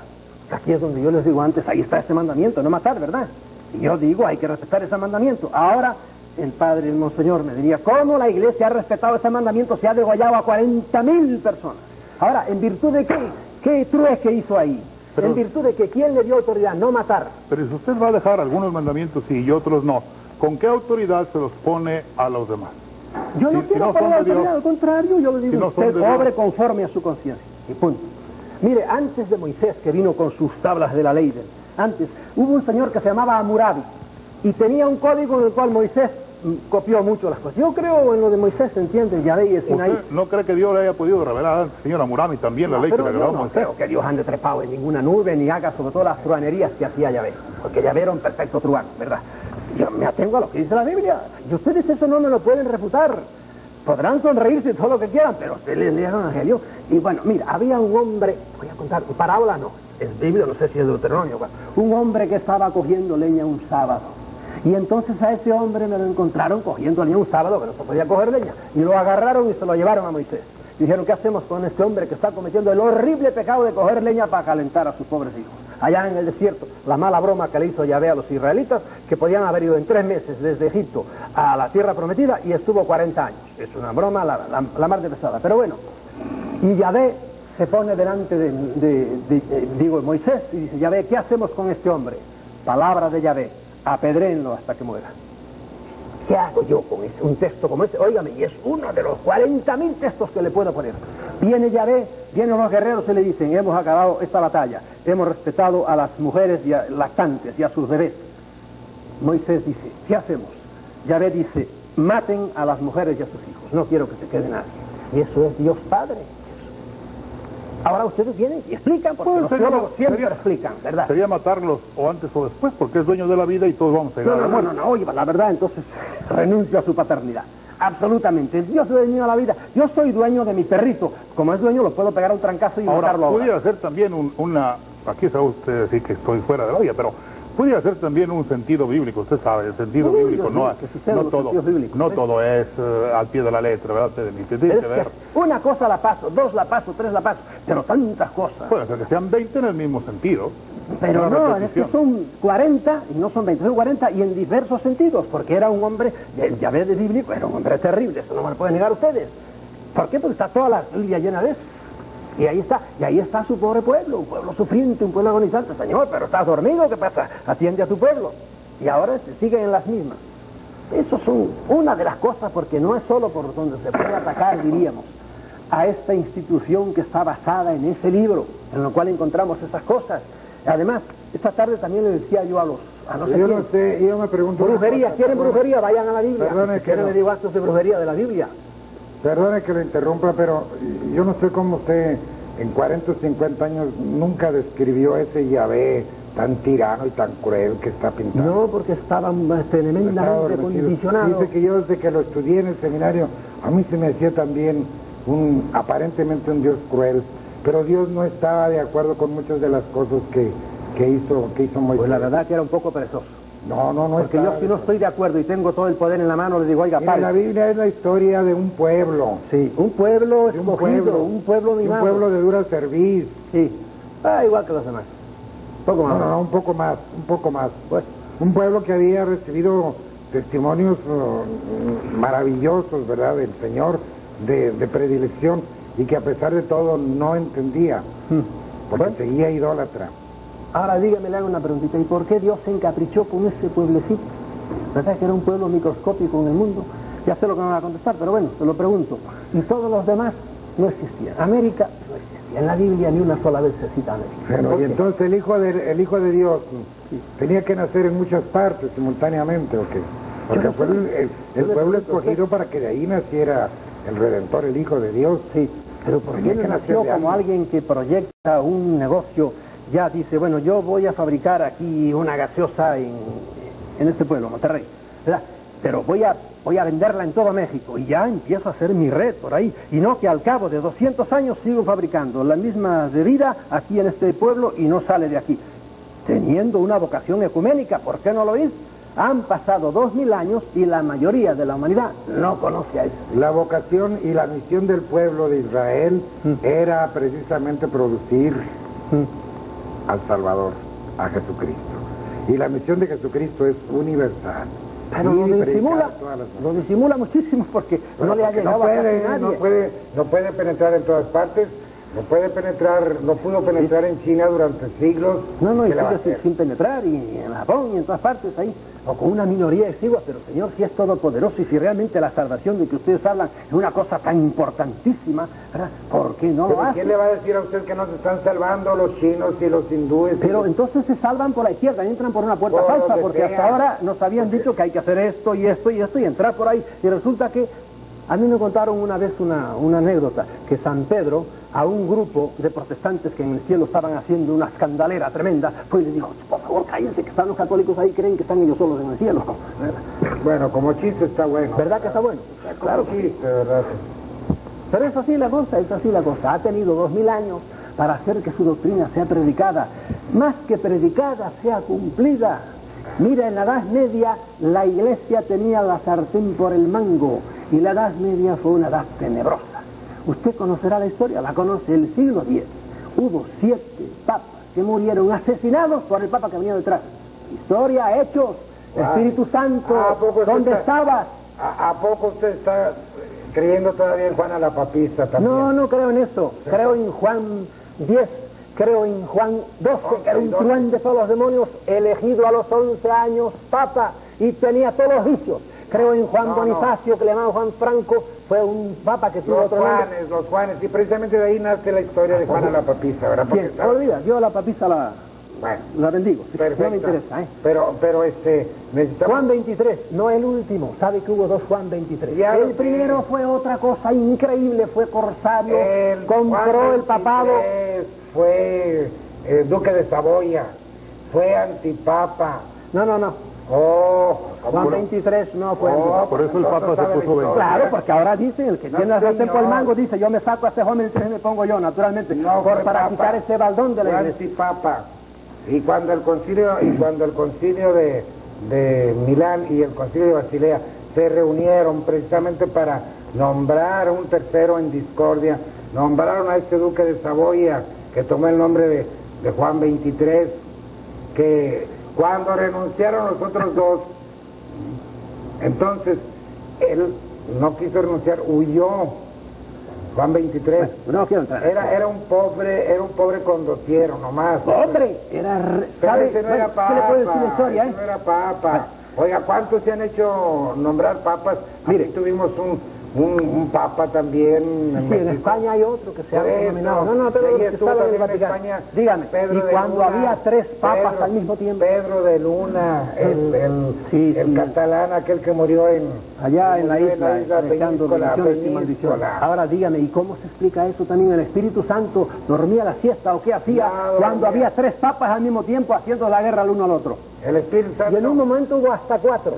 Speaker 2: Aquí es donde yo les digo antes, ahí está ese mandamiento, no matar, ¿verdad? Y yo digo, hay que respetar ese mandamiento. Ahora, el padre, el monseñor, me diría, ¿cómo la iglesia ha respetado ese mandamiento? Se ha degollado a 40,000 personas. Ahora, ¿en virtud de qué? ¿Qué trueque hizo ahí?
Speaker 4: Pero-
Speaker 2: ¿En virtud de que quién le dio autoridad? No matar.
Speaker 4: Pero si usted va a dejar algunos mandamientos sí y otros no, ¿con qué autoridad se los pone a los demás?
Speaker 2: Yo no
Speaker 4: Si
Speaker 2: quiero
Speaker 4: no
Speaker 2: poner
Speaker 4: son de
Speaker 2: autoridad,
Speaker 4: Dios.
Speaker 2: al contrario, yo le digo,
Speaker 4: Si no son
Speaker 2: usted
Speaker 4: de Dios.
Speaker 2: obre conforme a su conciencia. Y punto. Mire, antes de Moisés, que vino con sus tablas de la ley, antes, hubo un señor que se llamaba Hammurabi, y tenía un código en el cual Moisés copió mucho las cosas. Yo creo en lo de Moisés, ¿entiende? Yahvé y el Sinaí.
Speaker 4: ¿Usted no cree que Dios le haya podido revelar al señor Amurami también la ley que le agregó a
Speaker 2: no
Speaker 4: Moisés?
Speaker 2: creo que Dios ande trepado en ninguna nube ni haga sobre todo las truanerías que hacía Yahvé, porque Yahvé era un perfecto truano, ¿verdad? Yo me atengo a lo que dice la Biblia, y ustedes eso no me lo pueden refutar. Podrán sonreírse todo lo que quieran, pero ustedes lean el Evangelio. Y bueno, mira, había un hombre, voy a contar, parábola no, es Biblia, no sé si es Deuteronomio, un hombre que estaba cogiendo leña un sábado. Y entonces a ese hombre me lo encontraron cogiendo leña un sábado, que no se podía coger leña, y lo agarraron y se lo llevaron a Moisés. Y dijeron, ¿qué hacemos con este hombre que está cometiendo el horrible pecado de coger leña para calentar a sus pobres hijos? Allá en el desierto, la mala broma que le hizo Yahvé a los israelitas, que podían haber ido en 3 meses desde Egipto a la tierra prometida, y estuvo 40 años. Es una broma la más de pesada. Pero bueno, y Yahvé se pone delante de Moisés y dice, Yahvé, ¿qué hacemos con este hombre? Palabra de Yahvé, apedréenlo hasta que muera. ¿Qué hago yo con un texto como este? Óigame, y es uno de los 40.000 textos que le puedo poner. Viene Yahvé, vienen los guerreros y le dicen, hemos acabado esta batalla, hemos respetado a las mujeres lactantes y a sus bebés. Moisés dice, ¿qué hacemos? Yahvé dice, maten a las mujeres y a sus hijos, no quiero que se quede nadie. Y eso es Dios Padre. Ahora ustedes vienen y explican, porque los teólogos siempre explican, ¿verdad?
Speaker 4: Sería matarlos o antes o después, porque es dueño de la vida y todos vamos a llegar a la muerte.
Speaker 2: No, oye, la verdad, entonces renuncio a su paternidad. Absolutamente. Dios es dueño de la vida. Yo soy dueño de mi perrito. Como es dueño, lo puedo pegar a un trancazo y matarlo ahora.
Speaker 4: Pudiera ser también una... Aquí sabe usted decir que estoy fuera de la olla, pero pudiera ser también un sentido bíblico. Usted sabe, el sentido bíblico no todo es al pie de la letra, ¿verdad? Tiene que ver.
Speaker 2: Una cosa la paso, 2 la paso, 3 la paso, pero tantas cosas.
Speaker 4: Puede ser que sean 20 en el mismo sentido.
Speaker 2: Pero no, es que son 40, y no son 20, son 40, y en diversos sentidos, porque era un hombre, el Yahvé de bíblico, era un hombre terrible, eso no me lo pueden negar ustedes. ¿Por qué? Porque está toda la Biblia llena de eso. Y ahí está su pobre pueblo, un pueblo sufriente, un pueblo agonizante. Señor, pero ¿estás dormido? ¿Qué pasa? Atiende a tu pueblo. Y ahora se siguen en las mismas. Eso son una de las cosas, porque no es solo por donde se puede atacar, diríamos, a esta institución que está basada en ese libro, en lo cual encontramos esas cosas. Además, esta tarde también le decía yo a no sé
Speaker 3: yo
Speaker 2: quién,
Speaker 3: no sé, yo me pregunto...
Speaker 2: brujería, ¿quieren brujería? Vayan a la Biblia.
Speaker 3: Perdone que
Speaker 2: ¿Quieren
Speaker 3: no.
Speaker 2: le digo actos de brujería de la Biblia?
Speaker 3: Perdone que lo interrumpa, pero yo no sé cómo usted en 40 o 50 años nunca describió ese Yahvé tan tirano y tan cruel que está pintado.
Speaker 2: No, porque estaba tremendamente condicionado.
Speaker 3: Dice que yo desde que lo estudié en el seminario, a mí se me hacía también aparentemente un Dios cruel, pero Dios no estaba de acuerdo con muchas de las cosas que hizo Moisés.
Speaker 2: Pues la verdad que era un poco perezoso.
Speaker 3: No
Speaker 2: porque yo si no estoy de acuerdo y tengo todo el poder en la mano, le digo, oiga,
Speaker 3: mira, la Biblia es la historia de un pueblo.
Speaker 2: Sí, un pueblo escogido, un pueblo mimado.
Speaker 3: Un pueblo de dura cerviz.
Speaker 2: Sí, igual que los demás. Poco más.
Speaker 3: No, un poco más. Pues, un pueblo que había recibido testimonios maravillosos, ¿verdad?, del Señor, de predilección, y que a pesar de todo no entendía, porque seguía idólatra.
Speaker 2: Ahora dígame, le hago una preguntita, ¿y por qué Dios se encaprichó con ese pueblecito? ¿Verdad que era un pueblo microscópico en el mundo? Ya sé lo que me va a contestar, pero bueno, se lo pregunto. Y todos los demás no existían. América no existía. En la Biblia ni una sola vez se cita América.
Speaker 3: Bueno, y entonces el hijo de Dios tenía que nacer en muchas partes simultáneamente, ¿o qué? Porque fue el pueblo escogido para que de ahí naciera el Redentor, el Hijo de Dios.
Speaker 2: Sí, pero ¿por qué no nació como alguien que proyecta un negocio? Ya dice, bueno, yo voy a fabricar aquí una gaseosa en este pueblo, Monterrey, ¿verdad? Pero voy a venderla en todo México, y ya empiezo a hacer mi red por ahí, y no que al cabo de 200 años sigo fabricando la misma bebida aquí en este pueblo y no sale de aquí. Teniendo una vocación ecuménica, ¿por qué no lo hizo? Han pasado 2000 años y la mayoría de la humanidad no conoce a ese Señor.
Speaker 3: La vocación y la misión del pueblo de Israel era precisamente producir al Salvador, a Jesucristo. Y la misión de Jesucristo es universal.
Speaker 2: Pero lo disimula muchísimo porque no le ha llegado a nadie.
Speaker 3: No puede penetrar en todas partes, no pudo penetrar en China durante siglos.
Speaker 2: No, y sigue sin penetrar, y en Japón y en todas partes ahí. o con una minoría exigua, pero Señor, si es todopoderoso y si realmente la salvación de que ustedes hablan es una cosa tan importantísima, ¿verdad? ¿Por qué no lo hace?
Speaker 3: ¿Quién le va a decir a usted que no se están salvando los chinos y los hindúes?
Speaker 2: Pero entonces se salvan por la izquierda, entran por una puerta falsa, porque hasta ahora nos habían dicho que hay que hacer esto y esto y esto y entrar por ahí, y resulta que a mí me contaron una vez una anécdota, que San Pedro, a un grupo de protestantes que en el cielo estaban haciendo una escandalera tremenda, fue y les dijo, por favor, cállense, que están los católicos ahí, creen que están ellos solos en el cielo.
Speaker 3: Bueno, como chiste está bueno.
Speaker 2: ¿Verdad que está bueno? Claro que sí.
Speaker 3: ¿Verdad?
Speaker 2: Pero es así la cosa, es así la cosa. Ha tenido 2000 años para hacer que su doctrina sea predicada. Más que predicada, sea cumplida. Mira, en la Edad Media la Iglesia tenía la sartén por el mango y la Edad Media fue una edad tenebrosa. Usted conocerá la historia, la conoce, el siglo X. Hubo 7 papas que murieron asesinados por el papa que venía detrás. Historia, hechos, Espíritu Santo, ¿dónde estabas?
Speaker 3: ¿A poco usted está creyendo todavía en Juana la Papista también?
Speaker 2: No, no creo en eso. Creo en Juan 10, creo en Juan 12, que era un truán de todos los demonios, elegido a los 11 años papa y tenía todos los vicios. Creo en Juan Bonifacio, que le llamaban Juan Franco, fue un papa que tuvo otro nombre.
Speaker 3: Los Juanes, y precisamente de ahí nace la historia de Juana la Papista, ¿verdad?
Speaker 2: ¿Quién? No olvida, yo a la papisa la bendigo.
Speaker 3: Perfecto.
Speaker 2: No me interesa, ¿eh?
Speaker 3: Pero necesitamos...
Speaker 2: Juan 23, no el último. ¿Sabe que hubo 2 Juan 23?
Speaker 3: Ya
Speaker 2: El primero fue otra cosa increíble, fue corsario, compró el papado.
Speaker 3: Fue duque de Saboya, fue antipapa.
Speaker 2: No.
Speaker 3: Oh,
Speaker 2: Juan 23 no fue.
Speaker 4: Por eso el Papa se puso 20.
Speaker 2: Claro, porque ahora dicen, el que tiene la sartén por el mango dice, yo me saco a este Juan 23 y me pongo yo, naturalmente, para quitar ese baldón de la iglesia.
Speaker 3: Antipapa. Y cuando el concilio de Milán y el concilio de Basilea se reunieron precisamente para nombrar un tercero en discordia, nombraron a este duque de Saboya, que tomó el nombre de Juan 23, que cuando renunciaron los otros 2, entonces él no quiso renunciar, huyó. Juan 23.
Speaker 2: No quiero entrar.
Speaker 3: Era un pobre condottiero nomás.
Speaker 2: ¡Hombre! ¿Sabe?
Speaker 3: Ese no era papa,
Speaker 2: ¿Qué le puedo decir la historia,
Speaker 3: ese no era papa. Oiga, ¿cuántos se han hecho nombrar papas?
Speaker 2: Mire,
Speaker 3: aquí tuvimos un papa también.
Speaker 2: Sí, en España hay otro que se ha denominado. No, pero que estaba en el Vaticano. Dígame, y cuando había 3 papas al mismo tiempo.
Speaker 3: Pedro de Luna, el catalán, aquel que murió
Speaker 2: allá en la isla Península. Ahora dígame, ¿y cómo se explica eso también? ¿El Espíritu Santo dormía la siesta o qué hacía cuando había 3 papas al mismo tiempo haciendo la guerra el uno al otro?
Speaker 3: El Espíritu Santo.
Speaker 2: Y en un momento hubo hasta 4.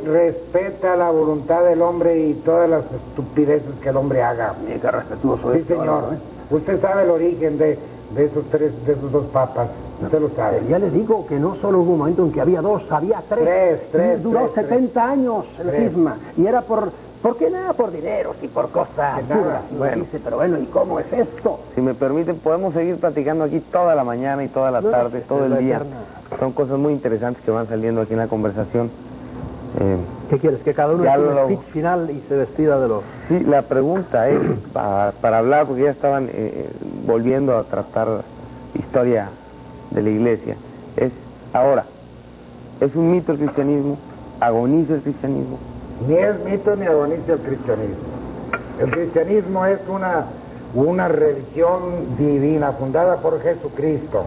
Speaker 3: Respeta la voluntad del hombre y todas las estupideces que el hombre haga.
Speaker 2: Qué respetuoso
Speaker 3: es. Sí, señor. Usted sabe el origen de esos 2 papas. Usted lo sabe.
Speaker 2: Ya le digo que no solo hubo un momento en que había 2, había 3. Duró 70 años el cisma. Y era ¿por qué nada? Por dineros y por cosas duras. Bueno. Dice, pero bueno, ¿y cómo es esto?
Speaker 1: Si me permiten, podemos seguir platicando aquí toda la mañana y toda la tarde, todo el día. Son cosas muy interesantes que van saliendo aquí en la conversación.
Speaker 2: ¿Qué quieres? ¿Que cada uno haga un speech final y se despida de los...?
Speaker 1: Sí, la pregunta es, para hablar, porque ya estaban volviendo a tratar historia de la iglesia, es ahora, ¿es un mito el cristianismo? ¿Agoniza el cristianismo?
Speaker 3: Ni es mito ni agoniza el cristianismo. El cristianismo es una religión divina, fundada por Jesucristo.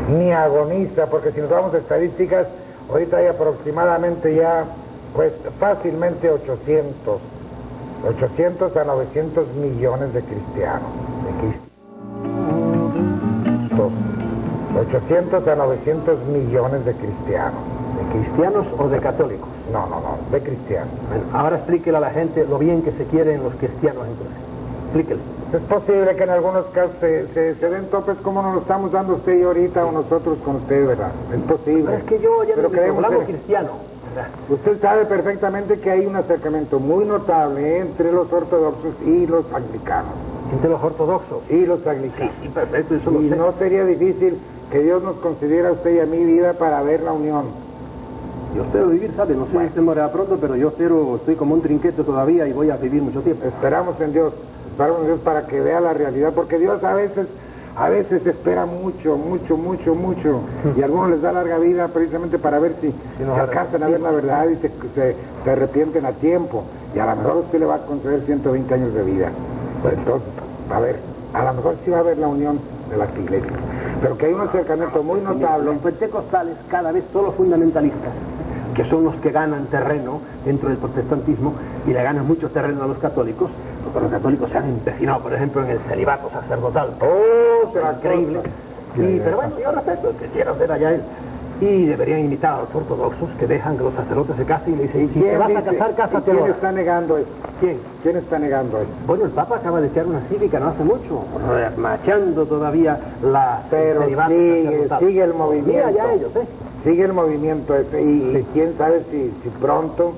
Speaker 3: Ni agoniza, porque si nos vamos a estadísticas, ahorita hay aproximadamente ya, pues fácilmente 800 a 900 millones de cristianos. 800 a 900 millones de cristianos.
Speaker 2: ¿De cristianos o de católicos?
Speaker 3: No, de cristianos.
Speaker 2: Bueno, ahora explíquele a la gente lo bien que se quieren los cristianos entonces. Explíquele.
Speaker 3: Es posible que en algunos casos se den topes como nos lo estamos dando usted y ahorita o nosotros con usted, ¿verdad? Es posible.
Speaker 2: Pero es que yo ya no hablamos cristiano.
Speaker 3: Usted sabe perfectamente que hay un acercamiento muy notable entre los ortodoxos y los anglicanos.
Speaker 2: ¿Entre los ortodoxos?
Speaker 3: Y los anglicanos.
Speaker 2: Sí, perfecto, eso lo sé.
Speaker 3: Y no sería difícil que Dios nos concediera a usted y a mi vida para ver la unión.
Speaker 2: Yo espero vivir, ¿sabe? No sé si se morirá pronto, pero yo estoy como un trinquete todavía y voy a vivir mucho tiempo.
Speaker 3: Esperamos en Dios para que vea la realidad, porque Dios a veces A veces se espera mucho, y a algunos les da larga vida precisamente para ver si alcanzan a ver la verdad y se arrepienten a tiempo. Y a lo mejor usted le va a conceder 120 años de vida. Pues entonces, a lo mejor sí va a haber la unión de las iglesias. Pero que hay un acercamiento muy notable.
Speaker 2: Los pentecostales cada vez son los fundamentalistas, que son los que ganan terreno dentro del protestantismo y le ganan mucho terreno a los católicos, porque los católicos se han empecinado, por ejemplo, en el celibato sacerdotal.
Speaker 3: ¡Oh, será
Speaker 2: increíble! Pero bueno, yo respeto el que quiera hacer allá él. Y deberían imitar a los ortodoxos que dejan que los sacerdotes se casen y le dicen, si te vas a casar, cásate.
Speaker 3: ¿Quién está negando eso? ¿Quién está negando eso?
Speaker 2: Bueno, el Papa acaba de echar una cívica no hace mucho, machando todavía la...
Speaker 3: Pero sigue el movimiento.
Speaker 2: Sí, allá ellos,
Speaker 3: Sigue el movimiento ese y quién sabe si pronto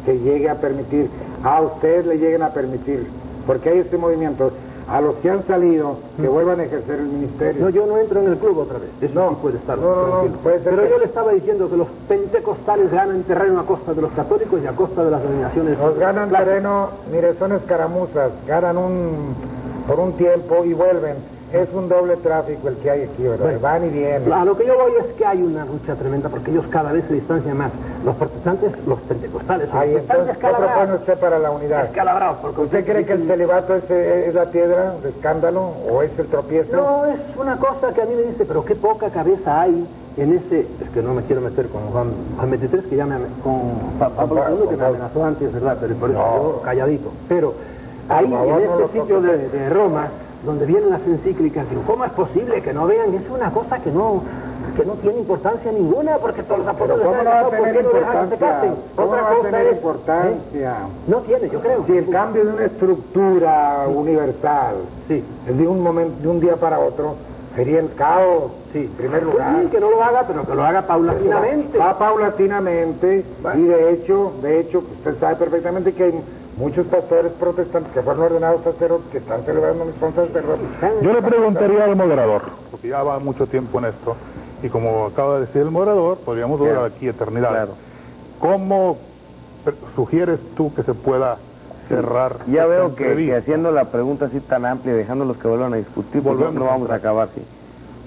Speaker 3: se llegue a permitir, a ustedes le lleguen a permitir, porque hay ese movimiento, a los que han salido, que vuelvan a ejercer el ministerio.
Speaker 2: No, yo no entro en el club otra vez, eso no puede estar.
Speaker 3: No, puede ser.
Speaker 2: Pero yo le estaba diciendo que los pentecostales ganan terreno a costa de los católicos y a costa de las denominaciones.
Speaker 3: Nos ganan terreno, mire, son escaramuzas, ganan por un tiempo y vuelven. Es un doble tráfico el que hay aquí, ¿verdad? Bueno, van y vienen.
Speaker 2: A lo que yo voy es que hay una lucha tremenda porque ellos cada vez se distancian más. Los protestantes, los pentecostales,
Speaker 3: entonces, ¿qué propone usted para la unidad?
Speaker 2: Escalabrados. Porque
Speaker 3: ¿Usted cree que el celibato es la piedra de escandalo o es el tropiezo?
Speaker 2: No, es una cosa que a mí me dice, pero qué poca cabeza hay en ese... Es que no me quiero meter con Juan XXIII, que ya con Pablo II, que me amenazó antes, ¿verdad? Pero por eso yo calladito. Pero ahí, en ese sitio de Roma, donde vienen las encíclicas, digo, ¿cómo es posible que no vean? Es una cosa que no tiene importancia ninguna, porque todos los apóstoles...
Speaker 3: ¿Cómo no va a tener importancia? ¿Cómo no va a tener importancia?
Speaker 2: No tiene, yo creo.
Speaker 3: Si el cambio de una estructura universal, de un día para otro, sería el caos, en primer lugar.
Speaker 2: Sí, que no lo haga, pero que lo haga paulatinamente.
Speaker 3: Va paulatinamente, y de hecho, usted sabe perfectamente que hay muchos pastores protestantes que fueron ordenados sacerdotes, que están celebrando, son sacerdotes.
Speaker 4: Yo le preguntaría al moderador, porque ya va mucho tiempo en esto, y como acaba de decir el moderador, podríamos durar aquí eternidad. Claro. ¿Cómo sugieres tú que se pueda cerrar?
Speaker 1: Ya veo que haciendo la pregunta así tan amplia, dejándolos que vuelvan a discutir, no vamos a acabar así.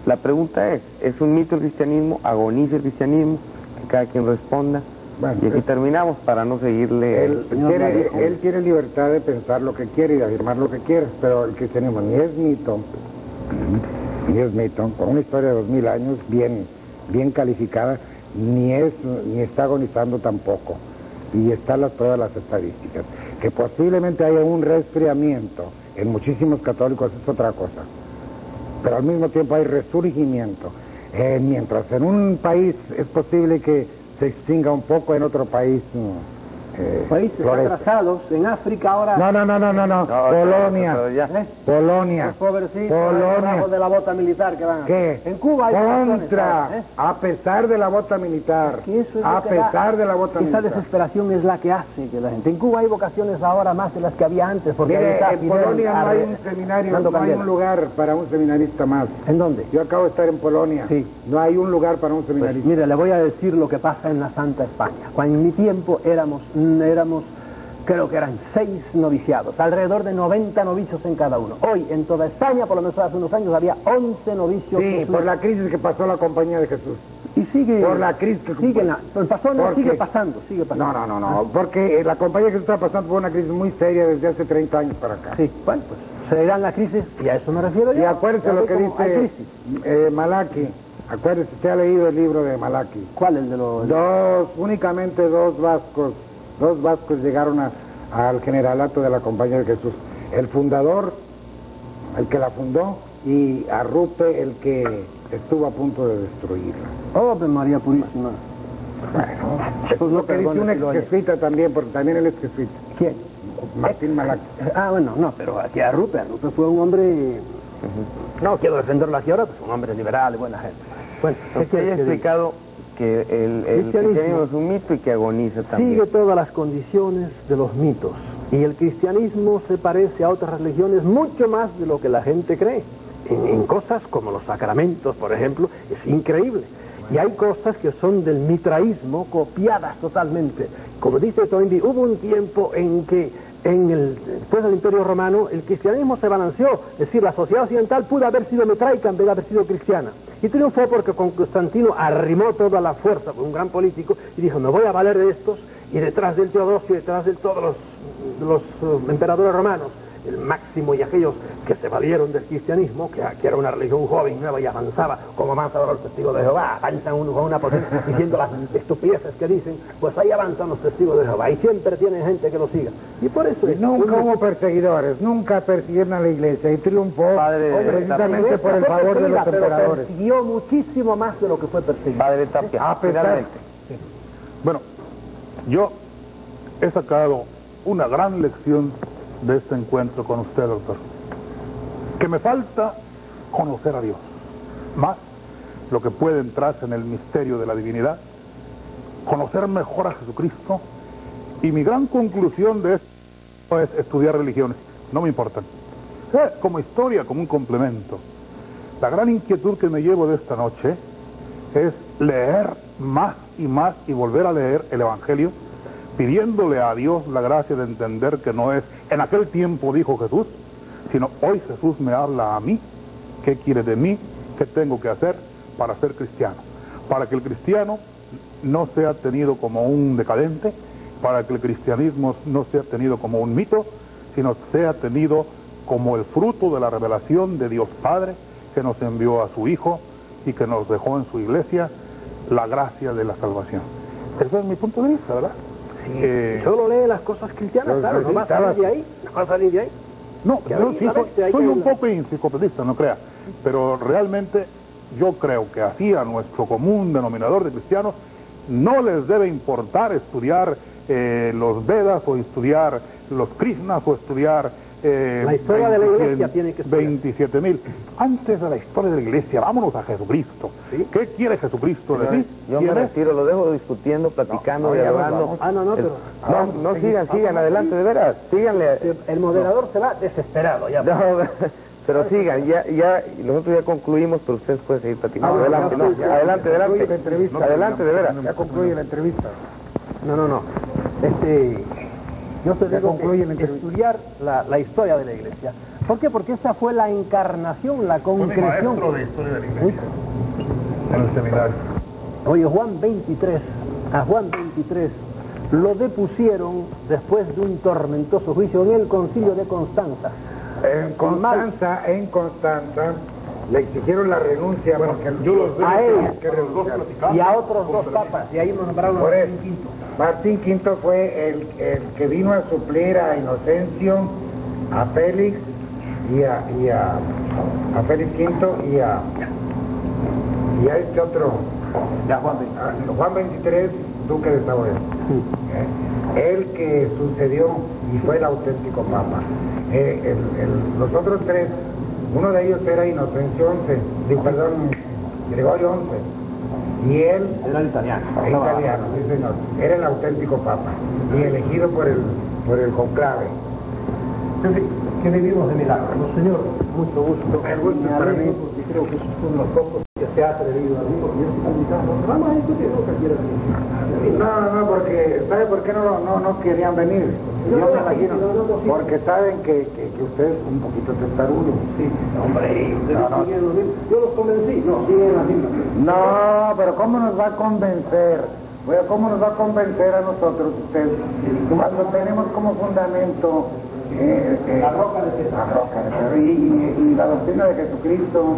Speaker 1: La pregunta ¿es un mito el cristianismo? ¿Agoniza el cristianismo? Que cada quien responda. Bueno, y aquí terminamos para no seguirle...
Speaker 3: Él quiere libertad de pensar lo que quiere y de afirmar lo que quiere, pero el cristianismo ni es mito, con una historia de 2000 años bien calificada, ni está agonizando tampoco. Y están todas las estadísticas. Que posiblemente haya un resfriamiento en muchísimos católicos es otra cosa, pero al mismo tiempo hay resurgimiento. Mientras en un país es posible que se extinga un poco, en otro país
Speaker 2: países atrasados, en África ahora...
Speaker 3: No, Polonia.
Speaker 2: Polonia. De la bota militar que van a...
Speaker 3: ¿Qué?
Speaker 2: En Cuba hay...
Speaker 3: a pesar de la bota militar,
Speaker 2: esa desesperación es la que hace que la gente... En Cuba hay vocaciones ahora más de las que había antes, porque...
Speaker 3: Mire, en Polonia no hay un seminario, no hay un lugar para un seminarista más.
Speaker 2: ¿En dónde?
Speaker 3: Yo acabo de estar en Polonia.
Speaker 2: Sí.
Speaker 3: No hay un lugar para un seminarista.
Speaker 2: Pues, mire, le voy a decir lo que pasa en la Santa España. Cuando en mi tiempo éramos, creo que eran 6 noviciados, alrededor de 90 novicios en cada uno. Hoy, en toda España, por lo menos hace unos años, había 11 novicios.
Speaker 3: Sí, por la crisis que pasó la Compañía de Jesús.
Speaker 2: Y sigue...
Speaker 3: Por la crisis que
Speaker 2: sigue pasando.
Speaker 3: No, porque la Compañía de Jesús está pasando por una crisis muy seria desde hace 30 años para acá.
Speaker 2: Sí, bueno, pues se irá en la crisis, y a eso me refiero yo.
Speaker 3: Y acuérdese lo que dice Malachi. Acuérdese, usted ha leído el libro de Malachi.
Speaker 2: ¿Cuál? El de los...?
Speaker 3: Únicamente dos vascos llegaron al generalato de la Compañía de Jesús. El fundador, el que la fundó, y Arrupe, el que estuvo a punto de destruirla.
Speaker 2: ¡Oh, María Purísima!
Speaker 3: Bueno, eso es lo que dice un ex jesuita también, porque también él es jesuita.
Speaker 2: ¿Quién?
Speaker 3: Martín Malachi.
Speaker 2: Bueno, no, pero aquí Arrupe fue un hombre... No quiero defenderlo aquí ahora, pues un hombre liberal y buena gente. Bueno,
Speaker 1: usted ha explicado que el cristianismo es un mito y que agoniza también.
Speaker 2: Sigue todas las condiciones de los mitos. Y el cristianismo se parece a otras religiones mucho más de lo que la gente cree. En cosas como los sacramentos, por ejemplo, es increíble. Y hay cosas que son del mitraísmo copiadas totalmente. Como dice Toynbee, hubo un tiempo en que después del Imperio Romano, el cristianismo se balanceó. Es decir, la sociedad occidental pudo haber sido metraica en vez de haber sido cristiana. Y triunfó porque Constantino arrimó toda la fuerza, fue un gran político, y dijo, me voy a valer de estos, y detrás del Teodosio, detrás de todos los emperadores romanos, el Máximo y aquellos que se valieron del cristianismo, que era una religión joven, nueva y avanzaba, como avanza ahora los testigos de Jehová, avanzan uno con una potencia diciendo las estupideces que dicen, pues ahí avanzan los testigos de Jehová y siempre tienen gente que lo siga. Y por eso es...
Speaker 3: Nunca hubo perseguidores, nunca persiguieron a la iglesia y triunfó precisamente por el favor de los emperadores.
Speaker 2: Persiguió muchísimo más de lo que fue perseguido.
Speaker 1: Padre Tapia, finalmente.
Speaker 4: Bueno, yo he sacado una gran lección de este encuentro con usted, doctor. Que me falta conocer a Dios, más lo que puede entrarse en el misterio de la divinidad, conocer mejor a Jesucristo, y mi gran conclusión de esto es estudiar religiones, no me importan. Como historia, como un complemento. La gran inquietud que me llevo de esta noche es leer más y volver a leer el Evangelio, pidiéndole a Dios la gracia de entender que no es en aquel tiempo dijo Jesús, sino hoy Jesús me habla a mí, qué quiere de mí, qué tengo que hacer para ser cristiano, para que el cristiano no sea tenido como un decadente, para que el cristianismo no sea tenido como un mito, sino sea tenido como el fruto de la revelación de Dios Padre, que nos envió a su Hijo y que nos dejó en su iglesia la gracia de la salvación. Ese es mi punto de vista, ¿verdad?
Speaker 2: Sí, solo lee las cosas cristianas, claro, no va a salir de ahí, no va a salir de ahí.
Speaker 4: No, yo sí soy un poco enciclopedista, no crea, pero realmente yo creo que así a nuestro común denominador de cristianos no les debe importar estudiar los Vedas o estudiar los Krishnas o estudiar
Speaker 2: la historia de la iglesia tiene que estudiar.
Speaker 4: 27.000. Antes de la historia de la iglesia, vámonos a Jesucristo. ¿Sí? ¿Qué quiere Jesucristo de ti?
Speaker 1: Yo me retiro, lo dejo discutiendo, platicando, dialogando. No, sigan adelante, de veras, síganle.
Speaker 2: El moderador se va desesperado ya.
Speaker 1: No, pero sigan, ya, nosotros ya concluimos, pero ustedes pueden seguir platicando. Adelante, adelante. Adelante, de veras.
Speaker 3: Ya concluye la entrevista.
Speaker 2: No. Yo te digo que estudiar la historia de la iglesia. ¿Por qué? Porque esa fue la encarnación, la concreción.
Speaker 4: Maestro de historia de la iglesia en el seminario.
Speaker 2: Oye, Juan 23 lo depusieron después de un tormentoso juicio en el concilio de Constanza.
Speaker 3: En Constanza le exigieron la renuncia porque
Speaker 4: yo los
Speaker 2: a él
Speaker 3: que
Speaker 2: y a otros dos papas, y ahí nos nombraron a Martín V.
Speaker 3: Martín V fue el que vino a suplir a Inocencio, a Félix y a Félix V y a este otro, Juan 23, duque de Saboya. El que sucedió y fue el auténtico papa. Los otros tres, uno de ellos era Inocencio Gregorio XI, y él
Speaker 2: era italiano,
Speaker 3: sí señor, era el auténtico papa y elegido por el conclave.
Speaker 2: En fin, que vivimos de milagros, señor. Mucho gusto.
Speaker 3: El gusto
Speaker 2: me
Speaker 3: para mí.
Speaker 2: porque creo que es uno de los pocos que se ha atrevido a mí, porque yo estoy invitado. Vamos a discutir lo que quiera.
Speaker 3: No, porque ¿sabe por qué no querían venir? Yo me imagino, porque saben que usted es un poquito testarudo.
Speaker 2: Sí, hombre, yo los convencí, no, siguen la misma.
Speaker 3: No, pero ¿cómo nos va a convencer? Bueno, ¿cómo nos va a convencer a nosotros usted? Cuando tenemos como fundamento
Speaker 2: la roca de César.
Speaker 3: Y la doctrina de Jesucristo,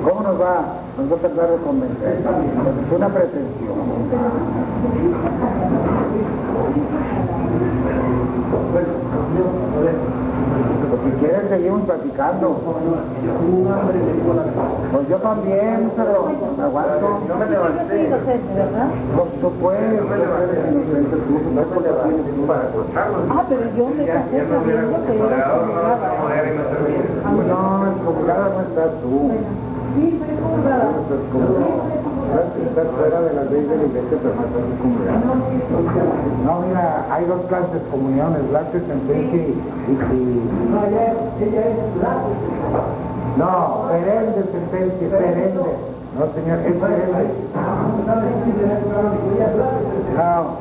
Speaker 3: ¿cómo nos va a tratar de convencer? Pues es una pretensión. Pues si quieren seguimos platicando. Pues yo también, pero me aguanto. Yo me levanté. Por supuesto.
Speaker 6: Pero yo me casé sabiendo que era excomulgada.
Speaker 3: No, excomulgada no estás tú.
Speaker 6: Sí, soy excomulgada.
Speaker 3: Estás fuera de las leyes de la iglesia, pero no estás excomulgada. No, mira, hay dos clases de comuniones, látex, sentencia y...
Speaker 2: No, ella es la...
Speaker 3: No, perenne, sentencia, perenne. No, señor, es perenne. No,